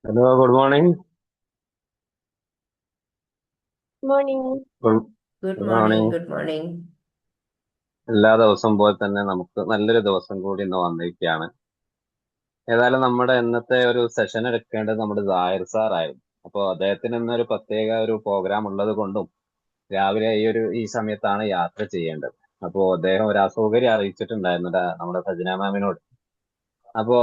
Hello, good morning. Morning. Good good good morning. Morning. Good morning. എല്ലാ ദിവസവും പോലെ തന്നെ നമുക്ക് നല്ലൊരു ദിവസം കൂടി ഇന്ന് വന്നിരിക്കുകയാണ്. ഏതായാലും നമ്മുടെ ഇന്നത്തെ ഒരു സെഷൻ എടുക്കേണ്ടത് നമ്മുടെ സാഹിർ സാർ ആയിരുന്നു. അപ്പോൾ അദ്ദേഹത്തിന് ഇന്നൊരു പ്രത്യേക ഒരു പ്രോഗ്രാം ഉള്ളത് കൊണ്ടും രാവിലെ ഈ സമയത്താണ് യാത്ര ചെയ്യേണ്ടത്. അപ്പോൾ അദ്ദേഹം ഒരു അസൗകര്യം അറിയിച്ചിട്ടുണ്ടായിരുന്നു നമ്മുടെ സജന മാമിനോട്. അപ്പോ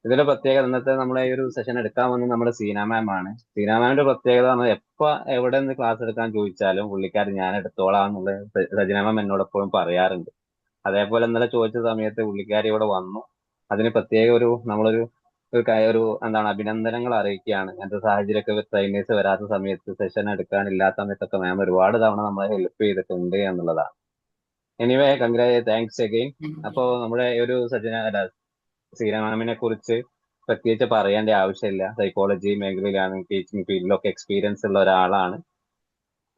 ഇതിന്റെ പ്രത്യേകത ഇന്നത്തെ നമ്മളെ ഈ ഒരു സെഷൻ എടുക്കാൻ വന്നത് നമ്മുടെ സീന മാം ആണ്. സീന മാമിന്റെ പ്രത്യേകത എന്ന് എപ്പോ എവിടെ നിന്ന് ക്ലാസ് എടുക്കാൻ ചോദിച്ചാലും പുള്ളിക്കാരൻ ഞാൻ എടുത്തോളാം എന്നുള്ളത് സജന മാം എന്നോട് എപ്പോഴും പറയാറുണ്ട്. അതേപോലെ ഇന്നലെ ചോദിച്ച സമയത്ത് പുള്ളിക്കാരി ഇവിടെ വന്നു. അതിന് പ്രത്യേക ഒരു എന്താണ് അഭിനന്ദനങ്ങൾ അറിയിക്കുകയാണ്. അങ്ങനത്തെ സാഹചര്യമൊക്കെ ട്രെയിനേഴ്സ് വരാത്ത സമയത്ത് സെഷൻ എടുക്കാനില്ലാത്ത സമയത്തൊക്കെ മാം ഒരുപാട് തവണ നമ്മളെ ഹെൽപ്പ് ചെയ്തിട്ടുണ്ട് എന്നുള്ളതാണ്. Anyway thanks again. അപ്പോ നമ്മുടെ ഈ ഒരു സീന മാമിനെ കുറിച്ച് പ്രത്യേകിച്ച് പറയേണ്ട ആവശ്യമില്ല. സൈക്കോളജി മേഖലയിലാണ്, ടീച്ചിങ് ഫീൽഡിലൊക്കെ എക്സ്പീരിയൻസ് ഉള്ള ഒരാളാണ്.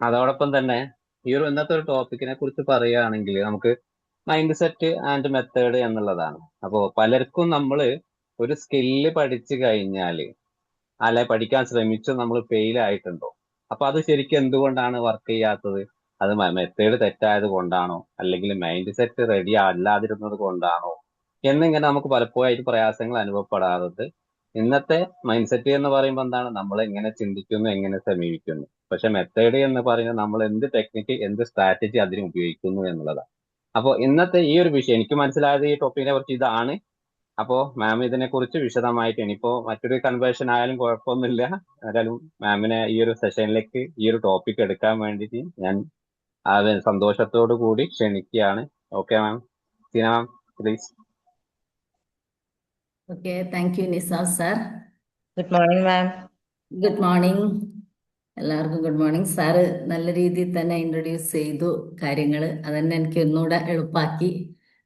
അതോടൊപ്പം തന്നെ ഈ ഒരു ഇന്നത്തെ ഒരു ടോപ്പിക്കിനെ കുറിച്ച് പറയുകയാണെങ്കിൽ നമുക്ക് മൈൻഡ് സെറ്റ് ആൻഡ് മെത്തേഡ് എന്നുള്ളതാണ്. അപ്പോൾ പലർക്കും നമ്മൾ ഒരു സ്കില്ല് പഠിച്ചു കഴിഞ്ഞാൽ അല്ലെ പഠിക്കാൻ ശ്രമിച്ചു നമ്മൾ ഫെയിൽ ആയിട്ടുണ്ടോ? അപ്പൊ അത് ശരിക്കും എന്തുകൊണ്ടാണ് വർക്ക് ചെയ്യാത്തത്? അത് മെത്തേഡ് തെറ്റായത് കൊണ്ടാണോ, അല്ലെങ്കിൽ മൈൻഡ് സെറ്റ് റെഡി അല്ലാതിരുന്നത് കൊണ്ടാണോ എന്നിങ്ങനെ നമുക്ക് പലപ്പോഴായിട്ട് പ്രയാസങ്ങൾ അനുഭവപ്പെടാറുണ്ട്. ഇന്നത്തെ മൈൻഡ് സെറ്റ് എന്ന് പറയുമ്പോൾ എന്താണ്, നമ്മൾ എങ്ങനെ ചിന്തിക്കുന്നു, എങ്ങനെ സമീപിക്കുന്നു. പക്ഷെ മെത്തേഡ് എന്ന് പറയുന്നത് നമ്മൾ എന്ത് ടെക്നിക്ക്, എന്ത് സ്ട്രാറ്റജി അതിന് ഉപയോഗിക്കുന്നു എന്നുള്ളതാണ്. അപ്പോൾ ഇന്നത്തെ ഈ ഒരു വിഷയം എനിക്ക് മനസ്സിലായത് ഈ ടോപ്പിക്കിനെ കുറിച്ച് ഇതാണ്. അപ്പോ മാം ഇതിനെ കുറിച്ച് വിശദമായിട്ട് ഇനിയിപ്പോ മറ്റൊരു കൺവേർഷൻ ആയാലും കുഴപ്പമൊന്നുമില്ല. ഏതായാലും മാമിനെ ഈ ഒരു സെഷനിലേക്ക് ഈ ഒരു ടോപ്പിക് എടുക്കാൻ വേണ്ടിയിട്ട് ഞാൻ സന്തോഷത്തോടു കൂടി ക്ഷണിക്കുകയാണ്. Okay ma'am. Seena ma'am, please. Okay, thank you Nizam sir. Good morning ma'am. Good morning. എല്ലാവർക്കും ഗുഡ് മോർണിംഗ്. സാറ് നല്ല രീതിയിൽ തന്നെ ഇൻട്രൊഡ്യൂസ് ചെയ്തു കാര്യങ്ങൾ. അതന്നെ എനിക്ക് ഒന്നുകൂടെ എളുപ്പാക്കി.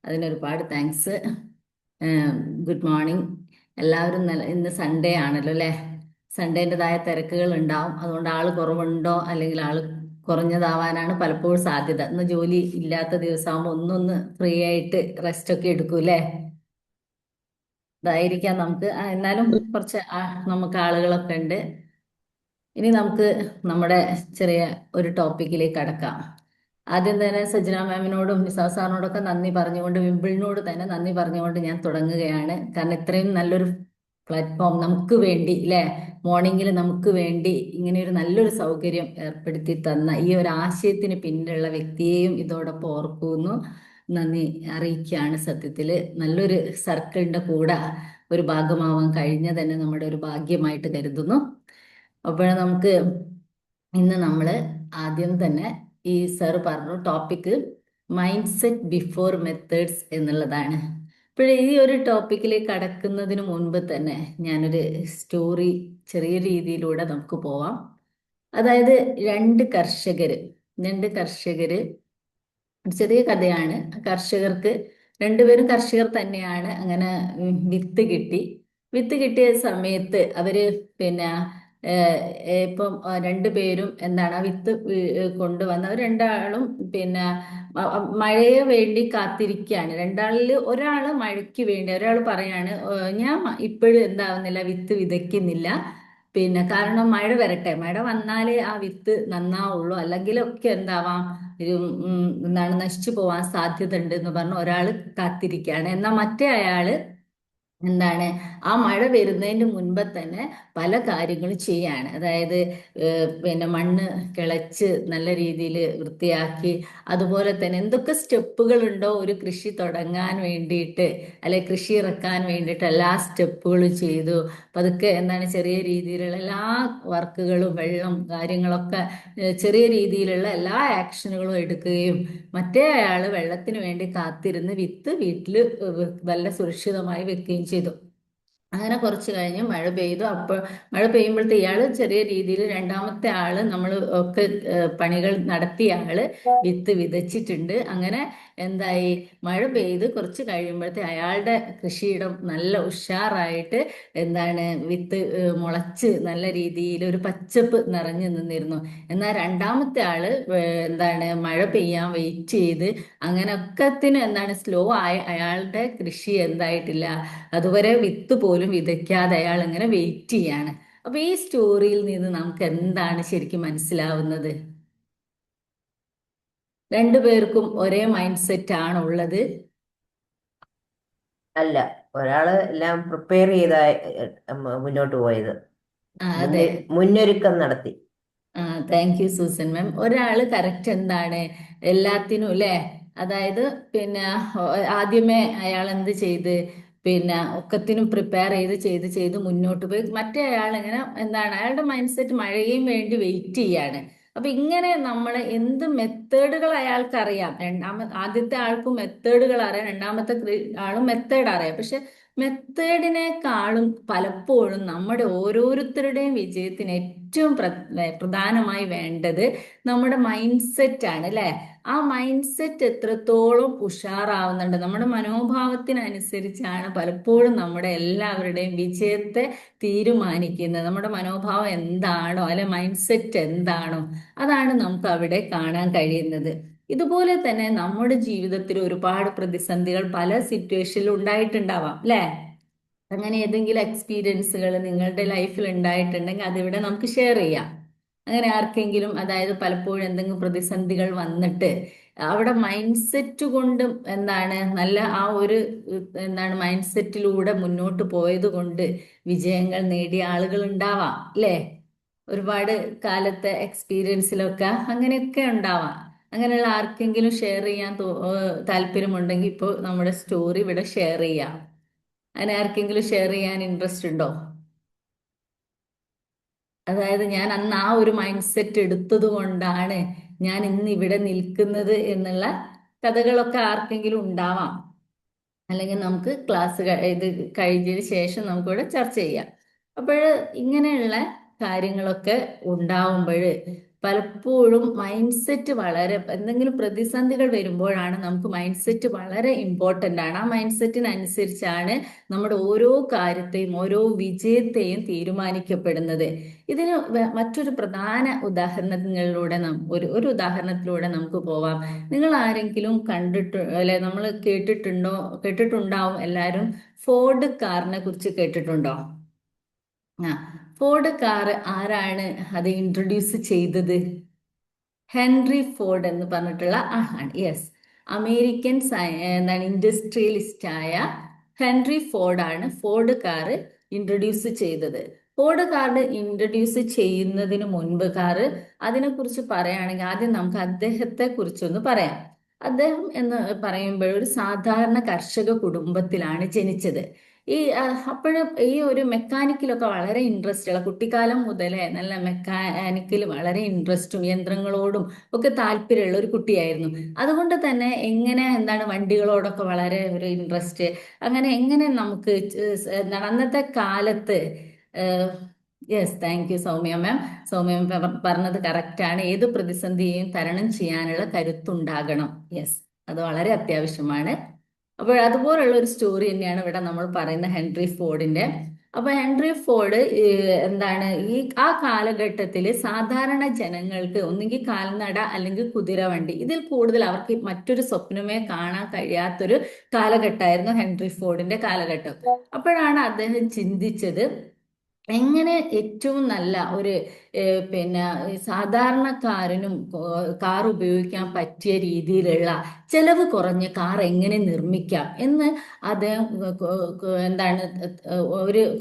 അതിനൊരുപാട് താങ്ക്സ്. Good morning. എല്ലാവരും ഇന്ന് സൺഡേ ആണല്ലോ അല്ലേ? സൺഡേൻ്റെതായ തിരക്കുകൾ ഉണ്ടാവും. അതുകൊണ്ട് ആൾ കുറവുണ്ടോ അല്ലെങ്കിൽ ആൾ കുറഞ്ഞതാവാനാണ് പലപ്പോഴും സാധ്യത. ഇന്ന് ജോലി ഇല്ലാത്ത ദിവസമാകുമ്പോൾ ഒന്നൊന്ന് ഫ്രീ ആയിട്ട് റെസ്റ്റ് ഒക്കെ എടുക്കൂല്ലേ? ഇതായിരിക്കാം നമുക്ക്. എന്നാലും കുറച്ച് നമുക്ക് ആളുകളൊക്കെ ഉണ്ട്. ഇനി നമുക്ക് നമ്മുടെ ചെറിയ ഒരു ടോപ്പിക്കിലേക്ക് കടക്കാം. ആദ്യം തന്നെ സജ്ന മാമിനോടും നിസാ സാറിനോടൊക്കെ നന്ദി പറഞ്ഞുകൊണ്ട്, വിമ്പിളിനോട് തന്നെ നന്ദി പറഞ്ഞുകൊണ്ട് ഞാൻ തുടങ്ങുകയാണ്. കാരണം ഇത്രയും നല്ലൊരു പ്ലാറ്റ്ഫോം നമുക്ക് വേണ്ടി അല്ലേ, മോർണിംഗിൽ നമുക്ക് വേണ്ടി ഇങ്ങനെ ഒരു നല്ലൊരു സൗകര്യം ഏർപ്പെടുത്തി തന്ന ഈ ഒരു ആശയത്തിന് പിന്നിലുള്ള വ്യക്തിയെയും ഇതോടൊപ്പം ഓർക്കുന്നു, നന്ദി അറിയിക്കുകയാണ്. സത്യത്തിൽ നല്ലൊരു സർക്കിളിന്റെ കൂടെ ഒരു ഭാഗമാവാൻ കഴിഞ്ഞ തന്നെ നമ്മുടെ ഒരു ഭാഗ്യമായിട്ട് കരുതുന്നു. അപ്പോൾ നമുക്ക് ഇന്ന് നമ്മൾ ആദ്യം തന്നെ ഈ സർ പറഞ്ഞു topic mind set before methods എന്നുള്ളതാണ്. അപ്പോൾ ഈ ഒരു ടോപ്പിക്കിലേക്ക് കടക്കുന്നതിന് മുൻപ് തന്നെ ഞാനൊരു സ്റ്റോറി ചെറിയ രീതിയിലൂടെ നമുക്ക് പോവാം. അതായത് രണ്ട് കർഷകര് ഒരു ചെറിയ കഥയാണ്. കർഷകർക്ക് രണ്ടുപേരും കർഷകർ തന്നെയാണ്. അങ്ങനെ വിത്ത് കിട്ടിയ സമയത്ത് അവര് പിന്നെ ഇപ്പം രണ്ടുപേരും എന്താണ് ആ വിത്ത് കൊണ്ടുവന്ന് അവർ രണ്ടാളും പിന്നെ മഴയെ വേണ്ടി കാത്തിരിക്കുകയാണ്. രണ്ടാളിൽ ഒരാള് മഴയ്ക്ക് വേണ്ടി, ഒരാൾ പറയാണ് ഞാൻ ഇപ്പോഴും എന്താവുന്നില്ല, വിത്ത് വിതയ്ക്കുന്നില്ല, പിന്നെ കാരണം മഴ വരട്ടെ, മഴ വന്നാലേ ആ വിത്ത് നന്നാവുള്ളൂ, അല്ലെങ്കിലൊക്കെ എന്താവാം, ഒരു എന്താണ് നശിച്ചു പോവാൻ സാധ്യത ഉണ്ട് എന്ന് പറഞ്ഞ് ഒരാള് കാത്തിരിക്കുകയാണ്. എന്നാൽ മറ്റേ അയാള് എന്താണ് ആ മഴ വരുന്നതിന് മുൻപ് തന്നെ പല കാര്യങ്ങളും ചെയ്യാണ്. അതായത് പിന്നെ മണ്ണ് കിളച്ച് നല്ല രീതിയിൽ വൃത്തിയാക്കി, അതുപോലെ തന്നെ എന്തൊക്കെ സ്റ്റെപ്പുകൾ ഉണ്ടോ ഒരു കൃഷി തുടങ്ങാൻ വേണ്ടിയിട്ട് അല്ലെ കൃഷി ഇറക്കാൻ വേണ്ടിയിട്ട് എല്ലാ സ്റ്റെപ്പുകളും ചെയ്തു. പതുക്കെ എന്താണ് ചെറിയ രീതിയിലുള്ള എല്ലാ വർക്കുകളും, വെള്ളം കാര്യങ്ങളൊക്കെ ചെറിയ രീതിയിലുള്ള എല്ലാ ആക്ഷനുകളും എടുക്കുകയും മറ്റേ അയാൾ വെള്ളത്തിന് വേണ്ടി കാത്തിരുന്ന് വിത്ത് വീട്ടിൽ നല്ല സുരക്ഷിതമായി വെക്കുകയും ചെയ്തു. അങ്ങനെ കുറച്ച് കഴിഞ്ഞ് മഴ പെയ്തു. അപ്പോൾ മഴ പെയ്യുമ്പോഴത്തെ ഇയാള് ചെറിയ രീതിയിൽ, രണ്ടാമത്തെ ആള് നമ്മൾ ഒക്കെ പണികൾ നടത്തിയ ആള് വിത്ത് വിതച്ചിട്ടുണ്ട്. അങ്ങനെ എന്തായി, മഴ പെയ്ത് കുറച്ച് കഴിയുമ്പോഴത്തെ അയാളുടെ കൃഷിയിടം നല്ല ഉഷാറായിട്ട് എന്താണ് വിത്ത് മുളച്ച് നല്ല രീതിയിൽ ഒരു പച്ചപ്പ് നിറഞ്ഞു നിന്നിരുന്നു. എന്നാൽ രണ്ടാമത്തെ ആള് എന്താണ് മഴ പെയ്യാൻ വെയിറ്റ് ചെയ്ത് അങ്ങനെ ഒക്കത്തിന് എന്താണ് സ്ലോ ആയ അയാളുടെ കൃഷി എന്തായിട്ടില്ല, അതുവരെ വിത്ത് പോലും പോലും വിതയ്ക്കാതെ അയാൾ ഇങ്ങനെ വെയിറ്റ് ചെയ്യാണ്. അപ്പൊ ഈ സ്റ്റോറിയിൽ നിന്ന് നമുക്ക് എന്താണ് ശരിക്കും മനസ്സിലാവുന്നത്? രണ്ടുപേർക്കും ഒരേ മൈൻഡ് സെറ്റ് ആണുള്ളത്? അല്ല, ഒരാള് എല്ലാം പ്രിപ്പയർ ചെയ്ത മുന്നോട്ട് പോയത്, അതെ. മുന്നൊരുക്കം നടത്തി. താങ്ക് യു സൂസൻ മാം. ഒരാള് കറക്റ്റ് എന്താണ് എല്ലാത്തിനും അല്ലേ, അതായത് പിന്നെ ആദ്യമേ അയാൾ എന്ത് ചെയ്ത് പിന്നെ ഒക്കത്തിനും പ്രിപ്പയർ ചെയ്ത് മുന്നോട്ട് പോയി. മറ്റേ അയാൾ ഇങ്ങനെ എന്താണ് അയാളുടെ മൈൻഡ് സെറ്റ് മഴയും വേണ്ടി വെയിറ്റ് ചെയ്യാണ്. അപ്പൊ ഇങ്ങനെ നമ്മൾ എന്ത് മെത്തേഡുകൾ അയാൾക്ക് അറിയാം. ആദ്യത്തെ ആൾക്കും മെത്തേഡുകൾ അറിയാം, രണ്ടാമത്തെ ആളും മെത്തേഡ് അറിയാം. പക്ഷെ മെത്തേഡിനെക്കാളും പലപ്പോഴും നമ്മുടെ ഓരോരുത്തരുടെയും വിജയത്തിന് ഏറ്റവും പ്രധാനമായി വേണ്ടത് നമ്മുടെ മൈൻഡ് സെറ്റ് ആണ് അല്ലെ. ആ മൈൻഡ് സെറ്റ് എത്രത്തോളം ഉഷാറാവുന്നുണ്ട്, നമ്മുടെ മനോഭാവത്തിനനുസരിച്ചാണ് പലപ്പോഴും നമ്മുടെ എല്ലാവരുടെയും വിജയത്തെ തീരുമാനിക്കുന്നത്. നമ്മുടെ മനോഭാവം എന്താണോ അല്ലെ, മൈൻഡ് സെറ്റ് എന്താണോ, അതാണ് നമുക്ക് അവിടെ കാണാൻ കഴിയുന്നത്. ഇതുപോലെ തന്നെ നമ്മുടെ ജീവിതത്തിൽ ഒരുപാട് പ്രതിസന്ധികൾ പല സിറ്റുവേഷനിലും ഉണ്ടായിട്ടുണ്ടാവാം അല്ലെ. അങ്ങനെ ഏതെങ്കിലും എക്സ്പീരിയൻസുകൾ നിങ്ങളുടെ ലൈഫിൽ ഉണ്ടായിട്ടുണ്ടെങ്കിൽ അതിവിടെ നമുക്ക് ഷെയർ ചെയ്യാം. അങ്ങനെ ആർക്കെങ്കിലും, അതായത് പലപ്പോഴും എന്തെങ്കിലും പ്രതിസന്ധികൾ വന്നിട്ട് അവിടെ മൈൻഡ് സെറ്റ് കൊണ്ടും എന്താണ് നല്ല ആ ഒരു എന്താണ് മൈൻഡ് സെറ്റിലൂടെ മുന്നോട്ട് പോയത് കൊണ്ട് വിജയങ്ങൾ നേടിയ ആളുകൾ ഉണ്ടാവാം അല്ലേ. ഒരുപാട് കാലത്തെ എക്സ്പീരിയൻസിലൊക്കെ അങ്ങനെയൊക്കെ ഉണ്ടാവാം. അങ്ങനെയുള്ള ആർക്കെങ്കിലും ഷെയർ ചെയ്യാൻ താല്പര്യമുണ്ടെങ്കിൽ ഇപ്പോൾ നമ്മുടെ സ്റ്റോറി ഇവിടെ ഷെയർ ചെയ്യാം. അങ്ങനെ ആർക്കെങ്കിലും ഷെയർ ചെയ്യാൻ ഇൻട്രസ്റ്റ് ഉണ്ടോ? അതായത് ഞാൻ അന്ന് ആ ഒരു മൈൻഡ് സെറ്റ് എടുത്തത് കൊണ്ടാണ് ഞാൻ ഇന്ന് ഇവിടെ നിൽക്കുന്നത് എന്നുള്ള കഥകളൊക്കെ ആർക്കെങ്കിലും ഉണ്ടാവാം. അല്ലെങ്കിൽ നമുക്ക് ക്ലാസ് ഇത് കഴിഞ്ഞതിന് ശേഷം നമുക്കിവിടെ ചർച്ച ചെയ്യാം. അപ്പോൾ ഇങ്ങനെയുള്ള കാര്യങ്ങളൊക്കെ ഉണ്ടാവുമ്പോൾ പലപ്പോഴും മൈൻഡ് സെറ്റ് വളരെ, എന്തെങ്കിലും പ്രതിസന്ധികൾ വരുമ്പോഴാണ് നമുക്ക് മൈൻഡ് സെറ്റ് വളരെ ഇമ്പോർട്ടൻ്റ് ആണ്. ആ മൈൻഡ് സെറ്റിനനുസരിച്ചാണ് നമ്മുടെ ഓരോ കാര്യത്തെയും ഓരോ വിജയത്തെയും തീരുമാനിക്കപ്പെടുന്നത്. ഇതിന് മറ്റൊരു പ്രധാന ഉദാഹരണങ്ങളിലൂടെ ഒരു ഉദാഹരണത്തിലൂടെ നമുക്ക് പോവാം. നിങ്ങൾ ആരെങ്കിലും കണ്ടിട്ട് അല്ലെ, നമ്മൾ കേട്ടിട്ടുണ്ടാവും എല്ലാവരും, ഫോർഡ് കാറിനെ കുറിച്ച് കേട്ടിട്ടുണ്ടോ? ഫോർഡ് കാർ ആരാണ് അത് ഇൻട്രൊഡ്യൂസ് ചെയ്തത്? ഹെൻറി ഫോർഡ് എന്ന് പറഞ്ഞിട്ടുള്ള ആളാണ്. യെസ്, അമേരിക്കൻ എന്താണ് ഇൻഡസ്ട്രിയലിസ്റ്റ് ആയ ഹെൻറി ഫോർഡ് ആണ് ഫോർഡ് കാർ ഇൻട്രൊഡ്യൂസ് ചെയ്തത്. ഫോർഡ് കാർ ഇൻട്രൊഡ്യൂസ് ചെയ്യുന്നതിന് മുൻപ് അതിനെക്കുറിച്ച് പറയുകയാണെങ്കിൽ ആദ്യം നമുക്ക് അദ്ദേഹത്തെ കുറിച്ചൊന്ന് പറയാം. അദ്ദേഹം എന്ന് പറയുമ്പോൾ ഒരു സാധാരണ കർഷക കുടുംബത്തിലാണ് ജനിച്ചത്. അപ്പോഴും ഈ ഒരു മെക്കാനിക്കിലൊക്കെ വളരെ ഇൻട്രസ്റ്റ് ഉള്ള, കുട്ടിക്കാലം മുതലേ നല്ല മെക്കാനിക്കിൽ വളരെ ഇൻട്രസ്റ്റും യന്ത്രങ്ങളോടും ഒക്കെ താല്പര്യമുള്ള ഒരു കുട്ടിയായിരുന്നു. അതുകൊണ്ട് തന്നെ എന്താണ് വണ്ടികളോടൊക്കെ വളരെ ഒരു ഇൻട്രസ്റ്റ്. അങ്ങനെ നമുക്ക് എന്താണ് അന്നത്തെ കാലത്ത് യെസ്, താങ്ക് യു സൗമ്യ മാം. സൗമ്യ മാം പറഞ്ഞത് കറക്റ്റാണ്. ഏത് പ്രതിസന്ധിയെയും തരണം ചെയ്യാനുള്ള കരുത്തുണ്ടാകണം. യെസ്, അത് വളരെ അത്യാവശ്യമാണ്. അപ്പോൾ അതുപോലുള്ള ഒരു സ്റ്റോറി തന്നെയാണ് ഇവിടെ നമ്മൾ പറയുന്ന ഹെൻറി ഫോർഡിന്റെ. അപ്പൊ ഹെൻറി ഫോർഡ് എന്താണ് ആ കാലഘട്ടത്തിൽ സാധാരണ ജനങ്ങൾക്ക് ഒന്നുകിൽ കാൽനട അല്ലെങ്കിൽ കുതിരവണ്ടി, ഇതിൽ കൂടുതൽ അവർക്ക് മറ്റൊരു സ്വപ്നമേ കാണാൻ കഴിയാത്തൊരു കാലഘട്ടമായിരുന്നു ഹെൻറി ഫോർഡിന്റെ കാലഘട്ടം. അപ്പോഴാണ് അദ്ദേഹം ചിന്തിച്ചത് എങ്ങനെ ഏറ്റവും നല്ല ഒരു പിന്നെ സാധാരണക്കാരനും കാർ ഉപയോഗിക്കാൻ പറ്റിയ രീതിയിലുള്ള ചെലവ് കുറഞ്ഞ കാർ എങ്ങനെ നിർമ്മിക്കാം എന്ന് അദ്ദേഹം എന്താണ്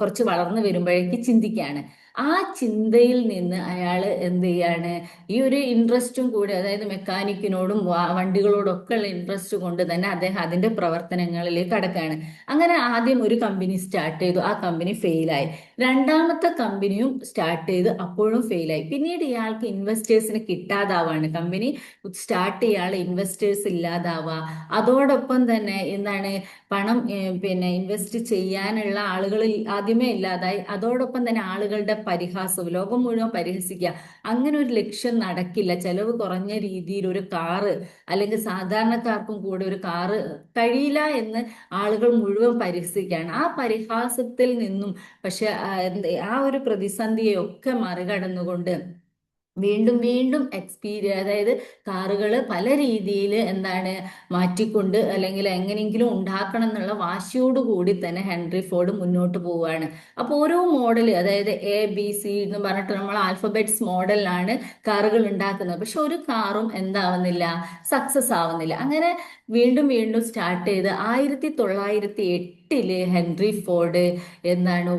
കുറച്ച് വളർന്നു വരുമ്പോഴേക്ക് ചിന്തിക്കുകയാണ്. ആ ചിന്തയിൽ നിന്ന് അയാൾ എന്ത് ചെയ്യാണ്, ഈ ഒരു ഇൻട്രസ്റ്റും കൂടി, അതായത് മെക്കാനിക്കിനോടും വണ്ടികളോടൊക്കെ ഉള്ള ഇൻട്രസ്റ്റ് കൊണ്ട് തന്നെ അദ്ദേഹം അതിന്റെ പ്രവർത്തനങ്ങളിലേക്ക് കടക്കുകയാണ്. അങ്ങനെ ആദ്യം ഒരു കമ്പനി സ്റ്റാർട്ട് ചെയ്തു, ആ കമ്പനി ഫെയിലായി. രണ്ടാമത്തെ കമ്പനിയും സ്റ്റാർട്ട് ചെയ്ത്, അപ്പോഴും ഫെയിലായി. പിന്നീട് ഇയാൾക്ക് ഇൻവെസ്റ്റേഴ്സിന് കിട്ടാതാവാണ്, കമ്പനി സ്റ്റാർട്ട് ചെയ്യാനുള്ള ഇൻവെസ്റ്റേഴ്സ് ഇല്ലാതാവുക, അതോടൊപ്പം തന്നെ എന്താണ് പണം ഇൻവെസ്റ്റ് ചെയ്യാനുള്ള ആളുകൾ ആദ്യമേ ഇല്ലാതായി, അതോടൊപ്പം തന്നെ ആളുകളുടെ പരിഹാസവും, ലോകം മുഴുവൻ പരിഹസിക്കുക, അങ്ങനെ ഒരു ലക്ഷ്യം നടക്കില്ല. ചെലവ് കുറഞ്ഞ രീതിയിൽ ഒരു കാറ് അല്ലെങ്കിൽ സാധാരണക്കാർക്കും കൂടെ ഒരു കാറ് കഴിയില്ല എന്ന് ആളുകൾ മുഴുവൻ പരിഹസിക്കുകയാണ്. ആ പരിഹാസത്തിൽ നിന്നും പക്ഷെ ആ ഒരു പ്രതിസന്ധിയെ ഒക്കെ മറികടന്നുകൊണ്ട് വീണ്ടും വീണ്ടും അതായത് കാറുകൾ പല രീതിയിൽ മാറ്റിക്കൊണ്ട് അല്ലെങ്കിൽ എങ്ങനെയെങ്കിലും ഉണ്ടാക്കണം എന്നുള്ള വാശിയോടുകൂടി തന്നെ ഹെൻറി ഫോർഡ് മുന്നോട്ട് പോവുകയാണ്. അപ്പോൾ ഓരോ മോഡൽ, അതായത് ABC എന്ന് പറഞ്ഞിട്ട് നമ്മൾ ആൽഫബറ്റ്സ് മോഡലിലാണ് കാറുകൾ ഉണ്ടാക്കുന്നത്. പക്ഷെ ഒരു കാറും എന്താവുന്നില്ല, സക്സസ് ആവുന്നില്ല. അങ്ങനെ വീണ്ടും വീണ്ടും സ്റ്റാർട്ട് ചെയ്ത് 1908 ഹെൻറി ഫോർഡ്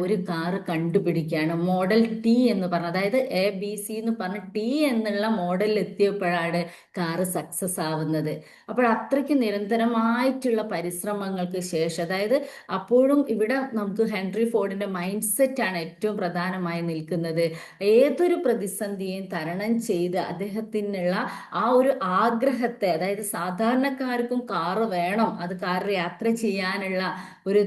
ഒരു കാറ് കണ്ടുപിടിക്കുകയാണ്. മോഡൽ ടി എന്ന് പറഞ്ഞ, അതായത് ABC എന്ന് പറഞ്ഞ ടി എന്നുള്ള മോഡലിൽ എത്തിയപ്പോഴാണ് കാറ് സക്സസ് ആവുന്നത്. അപ്പോൾ അത്രയ്ക്ക് നിരന്തരമായിട്ടുള്ള പരിശ്രമങ്ങൾക്ക് ശേഷം, അതായത് അപ്പോഴും ഇവിടെ നമുക്ക് ഹെൻറി ഫോർഡിന്റെ മൈൻഡ് സെറ്റ് ആണ് ഏറ്റവും പ്രധാനമായി നിൽക്കുന്നത്. ഏതൊരു പ്രതിസന്ധിയും തരണം ചെയ്ത് അദ്ദേഹത്തിനുള്ള ആ ഒരു ആഗ്രഹത്തെ, അതായത് സാധാരണക്കാർക്കും കാറ് വേണം, അത് കാറിൽ യാത്ര ചെയ്യാനുള്ള ഒരു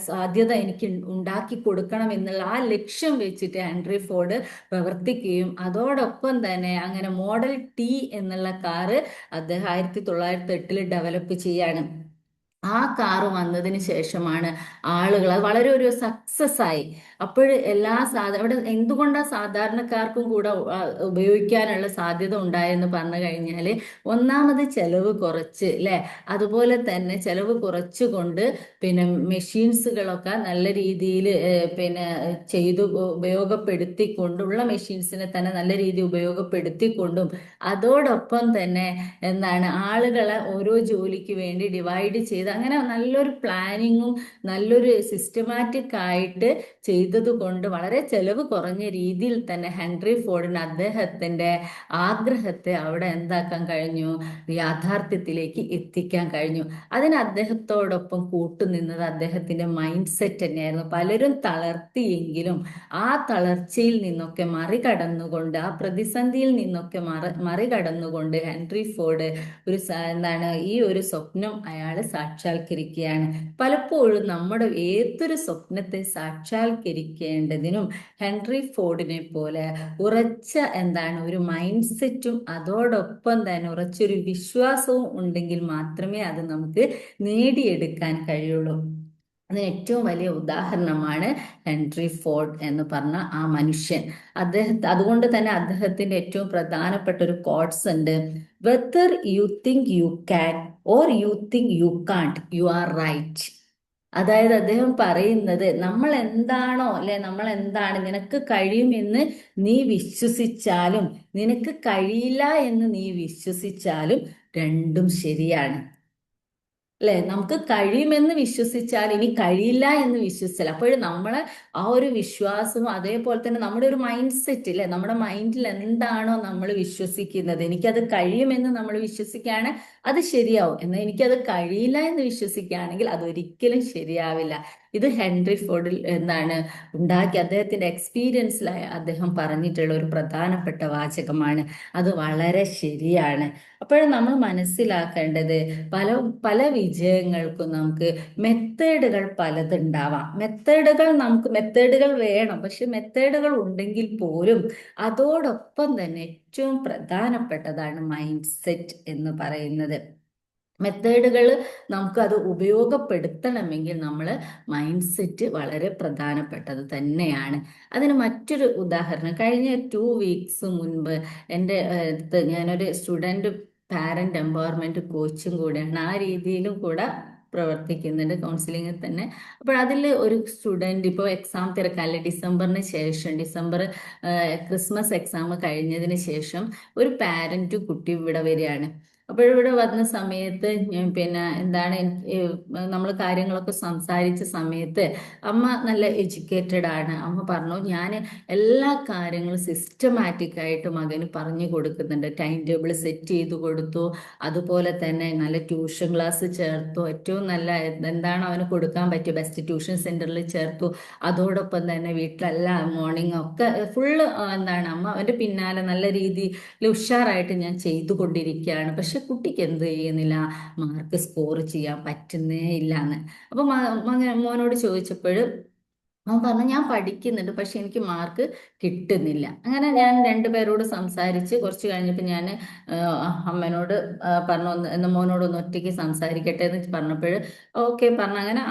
സാധ്യത എനിക്ക് ഉണ്ടാക്കി കൊടുക്കണം എന്നുള്ള ആ ലക്ഷ്യം വെച്ചിട്ട് ഹെൻറി ഫോർഡ് പ്രവർത്തിക്കുകയും അതോടൊപ്പം തന്നെ അങ്ങനെ മോഡൽ ടി എന്നുള്ള കാറ് അദ്ദേഹം 1908 ഡെവലപ്പ് ചെയ്യാണ്. ആ കാറ് വന്നതിന് ശേഷമാണ് ആളുകൾ അത് വളരെ ഒരു സക്സസ് ആയി. അപ്പോൾ അവിടെ എന്തുകൊണ്ടാണ് സാധാരണക്കാർക്കും കൂടെ ഉപയോഗിക്കാനുള്ള സാധ്യത ഉണ്ടായെന്ന് പറഞ്ഞു കഴിഞ്ഞാൽ, ഒന്നാമത് ചെലവ് കുറച്ച് അല്ലേ, അതുപോലെ തന്നെ ചെലവ് കുറച്ചുകൊണ്ട് പിന്നെ മെഷീൻസുകളൊക്കെ നല്ല രീതിയിൽ പിന്നെ ഉപയോഗപ്പെടുത്തിക്കൊണ്ടുള്ള മെഷീൻസിനെ തന്നെ നല്ല രീതിയിൽ ഉപയോഗപ്പെടുത്തിക്കൊണ്ടും അതോടൊപ്പം തന്നെ ആളുകളെ ഓരോ ജോലിക്ക് വേണ്ടി ഡിവൈഡ് ചെയ്ത് അങ്ങനെ നല്ലൊരു പ്ലാനിങ്ങും നല്ലൊരു സിസ്റ്റമാറ്റിക് ആയിട്ട് ചെയ്തത് കൊണ്ട് വളരെ ചെലവ് കുറഞ്ഞ രീതിയിൽ തന്നെ ഹെൻറി ഫോർഡിന് അദ്ദേഹത്തിന്റെ ആഗ്രഹത്തെ അവിടെ എന്താക്കാൻ കഴിഞ്ഞു, യാഥാർത്ഥ്യത്തിലേക്ക് എത്തിക്കാൻ കഴിഞ്ഞു. അതിന് അദ്ദേഹത്തോടൊപ്പം കൂട്ടുനിന്നത് അദ്ദേഹത്തിന്റെ മൈൻഡ് സെറ്റ് തന്നെയായിരുന്നു. പലരും തളർത്തിയെങ്കിലും ആ തളർച്ചയിൽ നിന്നൊക്കെ മറികടന്നുകൊണ്ട്, ആ പ്രതിസന്ധിയിൽ നിന്നൊക്കെ മറികടന്നുകൊണ്ട് ഹെൻറി ഫോർഡ് ഈ ഒരു സ്വപ്നം അയാൾ സാക്ഷാത്കരിക്കുകയാണ്. പലപ്പോഴും നമ്മുടെ ഏതൊരു സ്വപ്നത്തെ സാക്ഷാത്കരിക്കേണ്ടതിനും ഹെൻറി ഫോർഡിനെ പോലെ ഉറച്ച ഒരു മൈൻഡ് സെറ്റും അതോടൊപ്പം തന്നെ ഉറച്ചൊരു വിശ്വാസവും ഉണ്ടെങ്കിൽ മാത്രമേ അത് നമുക്ക് നേടിയെടുക്കാൻ കഴിയുള്ളൂ. അതിന് ഏറ്റവും വലിയ ഉദാഹരണമാണ് ഹെൻറി ഫോർഡ് എന്ന് പറഞ്ഞ ആ മനുഷ്യൻ. അതുകൊണ്ട് തന്നെ അദ്ദേഹത്തിന്റെ ഏറ്റവും പ്രധാനപ്പെട്ട ഒരു കോട്ട്സ് ഉണ്ട്: whether you think you can or you think you can't, you are right. അതായത് അദ്ദേഹം പറയുന്നത്, നമ്മൾ നിനക്ക് കഴിയുമെന്ന് നീ വിശ്വസിച്ചാലും നിനക്ക് കഴിയില്ല എന്ന് നീ വിശ്വസിച്ചാലും രണ്ടും ശരിയാണ്. അല്ലെ, നമുക്ക് കഴിയുമെന്ന് വിശ്വസിച്ചാൽ ഇനി കഴിയില്ല എന്ന് വിശ്വസിച്ചാൽ, അപ്പോഴും നമ്മളെ ആ ഒരു വിശ്വാസവും അതേപോലെ തന്നെ നമ്മുടെ ഒരു മൈൻഡ് സെറ്റ് അല്ലെ, നമ്മുടെ മൈൻഡിൽ എന്താണോ നമ്മൾ വിശ്വസിക്കുന്നത്, എനിക്കത് കഴിയുമെന്ന് നമ്മൾ വിശ്വസിക്കുകയാണ് അത് ശരിയാവും. എന്നാൽ എനിക്കത് കഴിയില്ല എന്ന് വിശ്വസിക്കുകയാണെങ്കിൽ അതൊരിക്കലും ശരിയാവില്ല. ഇത് ഹെൻറി ഫോർഡിൽ ഉണ്ടാക്കി അദ്ദേഹത്തിന്റെ എക്സ്പീരിയൻസിൽ അദ്ദേഹം പറഞ്ഞിട്ടുള്ള ഒരു പ്രധാനപ്പെട്ട വാചകമാണ്. അത് വളരെ ശരിയാണ്. അപ്പോഴും നമ്മൾ മനസ്സിലാക്കേണ്ടത്, പല വിജയങ്ങൾക്കും നമുക്ക് മെത്തേഡുകൾ പലതുണ്ടാവാം. മെത്തേഡുകൾ വേണം, പക്ഷെ മെത്തേഡുകൾ ഉണ്ടെങ്കിൽ പോലും അതോടൊപ്പം തന്നെ ഏറ്റവും പ്രധാനപ്പെട്ടതാണ് മൈൻഡ് സെറ്റ് എന്ന് പറയുന്നത്. മെത്തേഡുകൾ അത് ഉപയോഗപ്പെടുത്തണമെങ്കിൽ മൈൻഡ് സെറ്റ് വളരെ പ്രധാനപ്പെട്ടത് തന്നെയാണ്. അതിന് മറ്റൊരു ഉദാഹരണം, കഴിഞ്ഞ 2 വീക്സ് മുൻപ് എൻ്റെ ഞാനൊരു സ്റ്റുഡൻറ് പാരന്റ് എംപവർമെന്റ് കോച്ചും കൂടെയാണ്. ആ രീതിയിലും കൂടെ പ്രവർത്തിക്കുന്നുണ്ട് കൗൺസിലിങ്ങിൽ തന്നെ. അപ്പോൾ അതിൽ ഒരു സ്റ്റുഡൻറ് ഇപ്പോൾ എക്സാം തിരക്കാല്ലേ, ഡിസംബർ ക്രിസ്മസ് എക്സാം കഴിഞ്ഞതിന് ശേഷം ഒരു പാരന്റ് കുട്ടി ഇവിടെ വരികയാണ്. അപ്പോഴിവിടെ വന്ന സമയത്ത് പിന്നെ നമ്മൾ കാര്യങ്ങളൊക്കെ സംസാരിച്ച സമയത്ത് അമ്മ നല്ല എഡ്യൂക്കേറ്റഡ് ആണ്. അമ്മ പറഞ്ഞു, ഞാൻ എല്ലാ കാര്യങ്ങളും സിസ്റ്റമാറ്റിക് ആയിട്ട് മകന് പറഞ്ഞു കൊടുക്കുന്നുണ്ട്. ടൈം ടേബിൾ സെറ്റ് ചെയ്ത് കൊടുത്തു, അതുപോലെ തന്നെ നല്ല ട്യൂഷൻ ക്ലാസ് ചേർത്തു, ഏറ്റവും നല്ല അവന് കൊടുക്കാൻ പറ്റിയ ബെസ്റ്റ് ട്യൂഷൻ സെന്ററിൽ ചേർത്തു. അതോടൊപ്പം തന്നെ വീട്ടിലെല്ലാം മോർണിംഗ് ഒക്കെ ഫുള്ള് അമ്മ അവൻ്റെ പിന്നാലെ നല്ല രീതിയിൽ ഉഷാറായിട്ട് ഞാൻ ചെയ്തുകൊണ്ടിരിക്കുകയാണ്. പക്ഷെ കുട്ടിക്ക് എന്ത് ചെയ്യുന്നില്ല, മാർക്ക് സ്കോർ ചെയ്യാൻ പറ്റുന്നേ ഇല്ല എന്ന്. അപ്പൊ മോനോട് ചോദിച്ചപ്പോൾ അവൻ പറഞ്ഞു ഞാൻ പഠിക്കുന്നുണ്ട്, പക്ഷെ എനിക്ക് മാർക്ക് കിട്ടുന്നില്ല. അങ്ങനെ ഞാൻ രണ്ടുപേരോട് സംസാരിച്ച് കുറച്ച് കഴിഞ്ഞപ്പോൾ ഞാൻ അമ്മേനോട് പറഞ്ഞു, ഒന്ന് മോനോട് ഒന്ന് ഒറ്റയ്ക്ക് സംസാരിക്കട്ടെ എന്ന് പറഞ്ഞപ്പോൾ ഓക്കെ പറഞ്ഞു. അങ്ങനെ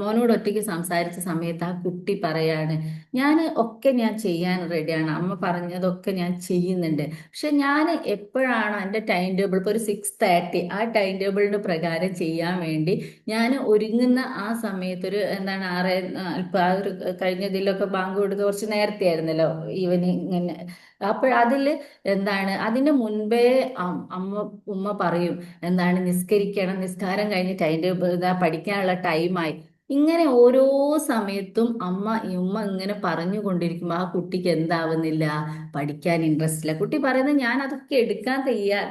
മോനോട് ഒറ്റയ്ക്ക് സംസാരിച്ച സമയത്ത് ആ കുട്ടി പറയാണ്, ഞാൻ ചെയ്യാൻ റെഡിയാണ്, അമ്മ പറഞ്ഞതൊക്കെ ഞാൻ ചെയ്യുന്നുണ്ട്, പക്ഷെ ഞാൻ എപ്പോഴാണോ എൻ്റെ ടൈം ടേബിൾ ഇപ്പോൾ ഒരു 6:30 ആ ടൈം ടേബിളിന് പ്രകാരം ചെയ്യാൻ വേണ്ടി ഞാൻ ഒരുങ്ങുന്ന ആ സമയത്ത് ഒരു എന്താണ് ഇപ്പൊ ആ ഒരു കഴിഞ്ഞ ഇതിലൊക്കെ ബാങ്ക് കൊടുത്ത് കുറച്ച് നേരത്തെ ആയിരുന്നല്ലോ ഈവനിങ് ഇങ്ങനെ. അപ്പോൾ അതിന്റെ മുൻപേ ഉമ്മ പറയും, നിസ്കരിക്കണം, നിസ്കാരം കഴിഞ്ഞ് ടൈം ടേബിൾ ഇതാ പഠിക്കാനുള്ള ടൈമായി. ഇങ്ങനെ ഓരോ സമയത്തും ഉമ്മ ഇങ്ങനെ പറഞ്ഞുകൊണ്ടിരിക്കുമ്പോൾ ആ കുട്ടിക്ക് എന്താവുന്നില്ല, പഠിക്കാൻ ഇൻട്രസ്റ്റ് ഇല്ല. കുട്ടി പറയുന്നത് ഞാൻ അതൊക്കെ എടുക്കാൻ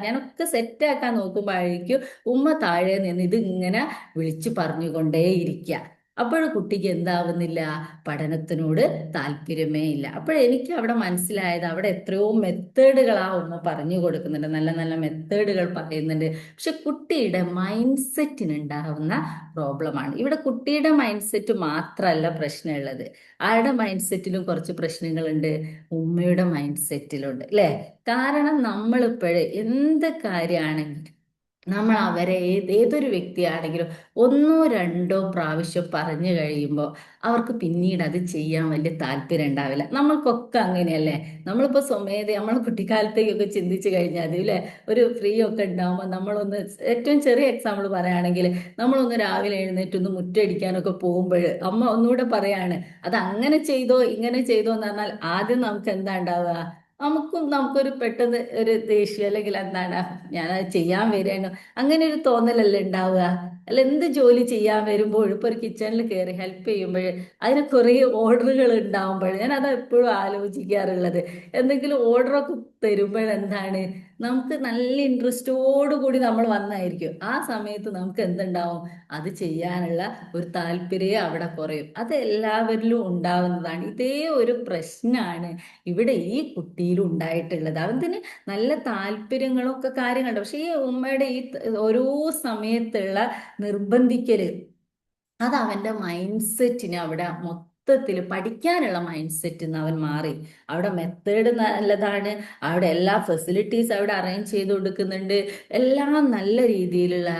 ഞാനൊക്കെ സെറ്റാക്കാൻ നോക്കുമ്പോഴേക്കും ഉമ്മ താഴെ നിന്ന് ഇത് ഇങ്ങനെ വിളിച്ചു പറഞ്ഞുകൊണ്ടേയിരിക്കുക. അപ്പോഴും കുട്ടിക്ക് എന്താവുന്നില്ല, പഠനത്തിനോട് താല്പര്യമേ ഇല്ല. അപ്പോഴെനിക്ക് അവിടെ മനസ്സിലായത് അവിടെ എത്രയോ മെത്തേഡുകൾ ആ ഉമ്മ പറഞ്ഞു കൊടുക്കുന്നുണ്ട്, നല്ല നല്ല മെത്തേഡുകൾ പറയുന്നുണ്ട്. പക്ഷെ കുട്ടിയുടെ മൈൻഡ് സെറ്റിനുണ്ടാവുന്ന പ്രോബ്ലമാണ്. ഇവിടെ കുട്ടിയുടെ മൈൻഡ് സെറ്റ് മാത്രമല്ല പ്രശ്നമുള്ളത്, ആരുടെ മൈൻഡ് സെറ്റിലും കുറച്ച് പ്രശ്നങ്ങളുണ്ട്, ഉമ്മയുടെ മൈൻഡ് സെറ്റിലുണ്ട് അല്ലേ? കാരണം നമ്മളിപ്പോഴേ എന്ത് കാര്യമാണെങ്കിലും നമ്മൾ അവരെ ഏതൊരു വ്യക്തിയാണെങ്കിലും ഒന്നോ രണ്ടോ പ്രാവശ്യം പറഞ്ഞു കഴിയുമ്പോൾ അവർക്ക് പിന്നീട് അത് ചെയ്യാൻ വലിയ താല്പര്യം ഉണ്ടാവില്ല. നമ്മൾക്കൊക്കെ അങ്ങനെയല്ലേ? നമ്മളിപ്പോൾ സ്വമേധ നമ്മൾ കുട്ടിക്കാലത്തേക്കൊക്കെ ചിന്തിച്ചു കഴിഞ്ഞാൽ അല്ലേ, ഒരു ഫ്രീ ഒക്കെ ഉണ്ടാകുമ്പോൾ നമ്മളൊന്ന്, ഏറ്റവും ചെറിയ എക്സാമ്പിൾ പറയുകയാണെങ്കിൽ, നമ്മളൊന്ന് രാവിലെ എഴുന്നേറ്റ് ഒന്ന് മുറ്റടിക്കാനൊക്കെ പോകുമ്പോൾ അമ്മ ഒന്നുകൂടെ പറയാണ് അത് അങ്ങനെ ചെയ്തോ ഇങ്ങനെ ചെയ്തോ എന്ന് പറഞ്ഞാൽ ആദ്യം നമുക്ക് എന്താ ഉണ്ടാവുക, നമുക്കൊരു പെട്ടെന്ന് ഒരു ദേഷ്യം, അല്ലെങ്കിൽ ഞാനത് ചെയ്യാൻ വരികയാണ്, അങ്ങനെ ഒരു തോന്നലല്ലേ ഉണ്ടാവുക. അല്ല, എന്ത് ജോലി ചെയ്യാൻ വരുമ്പോഴും ഇപ്പൊ ഒരു കിച്ചണിൽ കയറി ഹെൽപ്പ് ചെയ്യുമ്പോൾ അതിന് കുറേ ഓർഡറുകൾ ഉണ്ടാവുമ്പോൾ ഞാൻ അത് എപ്പോഴും ആലോചിക്കാറുള്ളത്. എന്തെങ്കിലും ഓർഡറൊക്കെ തരുമ്പോഴെന്താണ്, നമുക്ക് നല്ല ഇൻട്രസ്റ്റോടു കൂടി നമ്മൾ വന്നായിരിക്കും, ആ സമയത്ത് നമുക്ക് എന്തുണ്ടാവും, അത് ചെയ്യാനുള്ള ഒരു താല്പര്യം അവിടെ കുറയും. അത് എല്ലാവരിലും ഉണ്ടാവുന്നതാണ്. ഇതേ ഒരു പ്രശ്നമാണ് ഇവിടെ ഈ കുട്ടിയിലും ഉണ്ടായിട്ടുള്ളത്. അവന് നല്ല താല്പര്യങ്ങളൊക്കെ കാര്യങ്ങളുണ്ട്, പക്ഷെ ഈ ഉമ്മയുടെ ഓരോ സമയത്തുള്ള നിർബന്ധിക്കല് അത് അവന്റെ മൈൻഡ് സെറ്റിന് അവിടെ മൊത്തത്തിൽ പഠിക്കാനുള്ള മൈൻഡ് സെറ്റിൽ അവൻ മാറി. അവിടെ മെത്തേഡ് നല്ലതാണ്, അവിടെ എല്ലാ ഫെസിലിറ്റീസ് അവിടെ അറേഞ്ച് ചെയ്ത് കൊടുക്കുന്നുണ്ട്, എല്ലാം നല്ല രീതിയിലുള്ള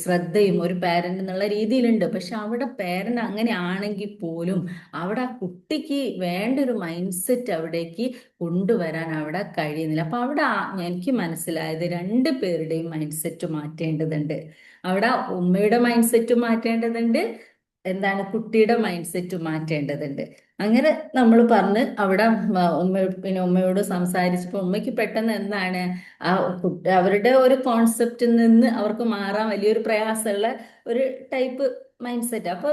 ശ്രദ്ധയും ഒരു പാരന്റ് എന്നുള്ള രീതിയിലുണ്ട്. പക്ഷെ അവിടെ പാരന്റ് അങ്ങനെ ആണെങ്കിൽ പോലും അവിടെ ആ കുട്ടിക്ക് വേണ്ട ഒരു മൈൻഡ് സെറ്റ് അവിടേക്ക് കൊണ്ടുവരാൻ അവിടെ കഴിയുന്നില്ല. അപ്പൊ അവിടെ എനിക്ക് മനസ്സിലായത് രണ്ടു പേരുടെയും മൈൻഡ് സെറ്റ് മാറ്റേണ്ടതുണ്ട്. അവിടെ ഉമ്മയുടെ മൈൻഡ് സെറ്റ് മാറ്റേണ്ടതുണ്ട്, കുട്ടിയുടെ മൈൻഡ് സെറ്റ് മാറ്റേണ്ടതുണ്ട്. അങ്ങനെ നമ്മൾ പറഞ്ഞ് അവിടെ ഉമ്മയോട് സംസാരിച്ചപ്പോൾ ഉമ്മയ്ക്ക് പെട്ടെന്ന് ആ അവരുടെ ഒരു കോൺസെപ്റ്റിൽ നിന്ന് അവർക്ക് മാറാൻ വലിയൊരു പ്രയാസമുള്ള ഒരു ടൈപ്പ് മൈൻഡ് സെറ്റ്. അപ്പൊ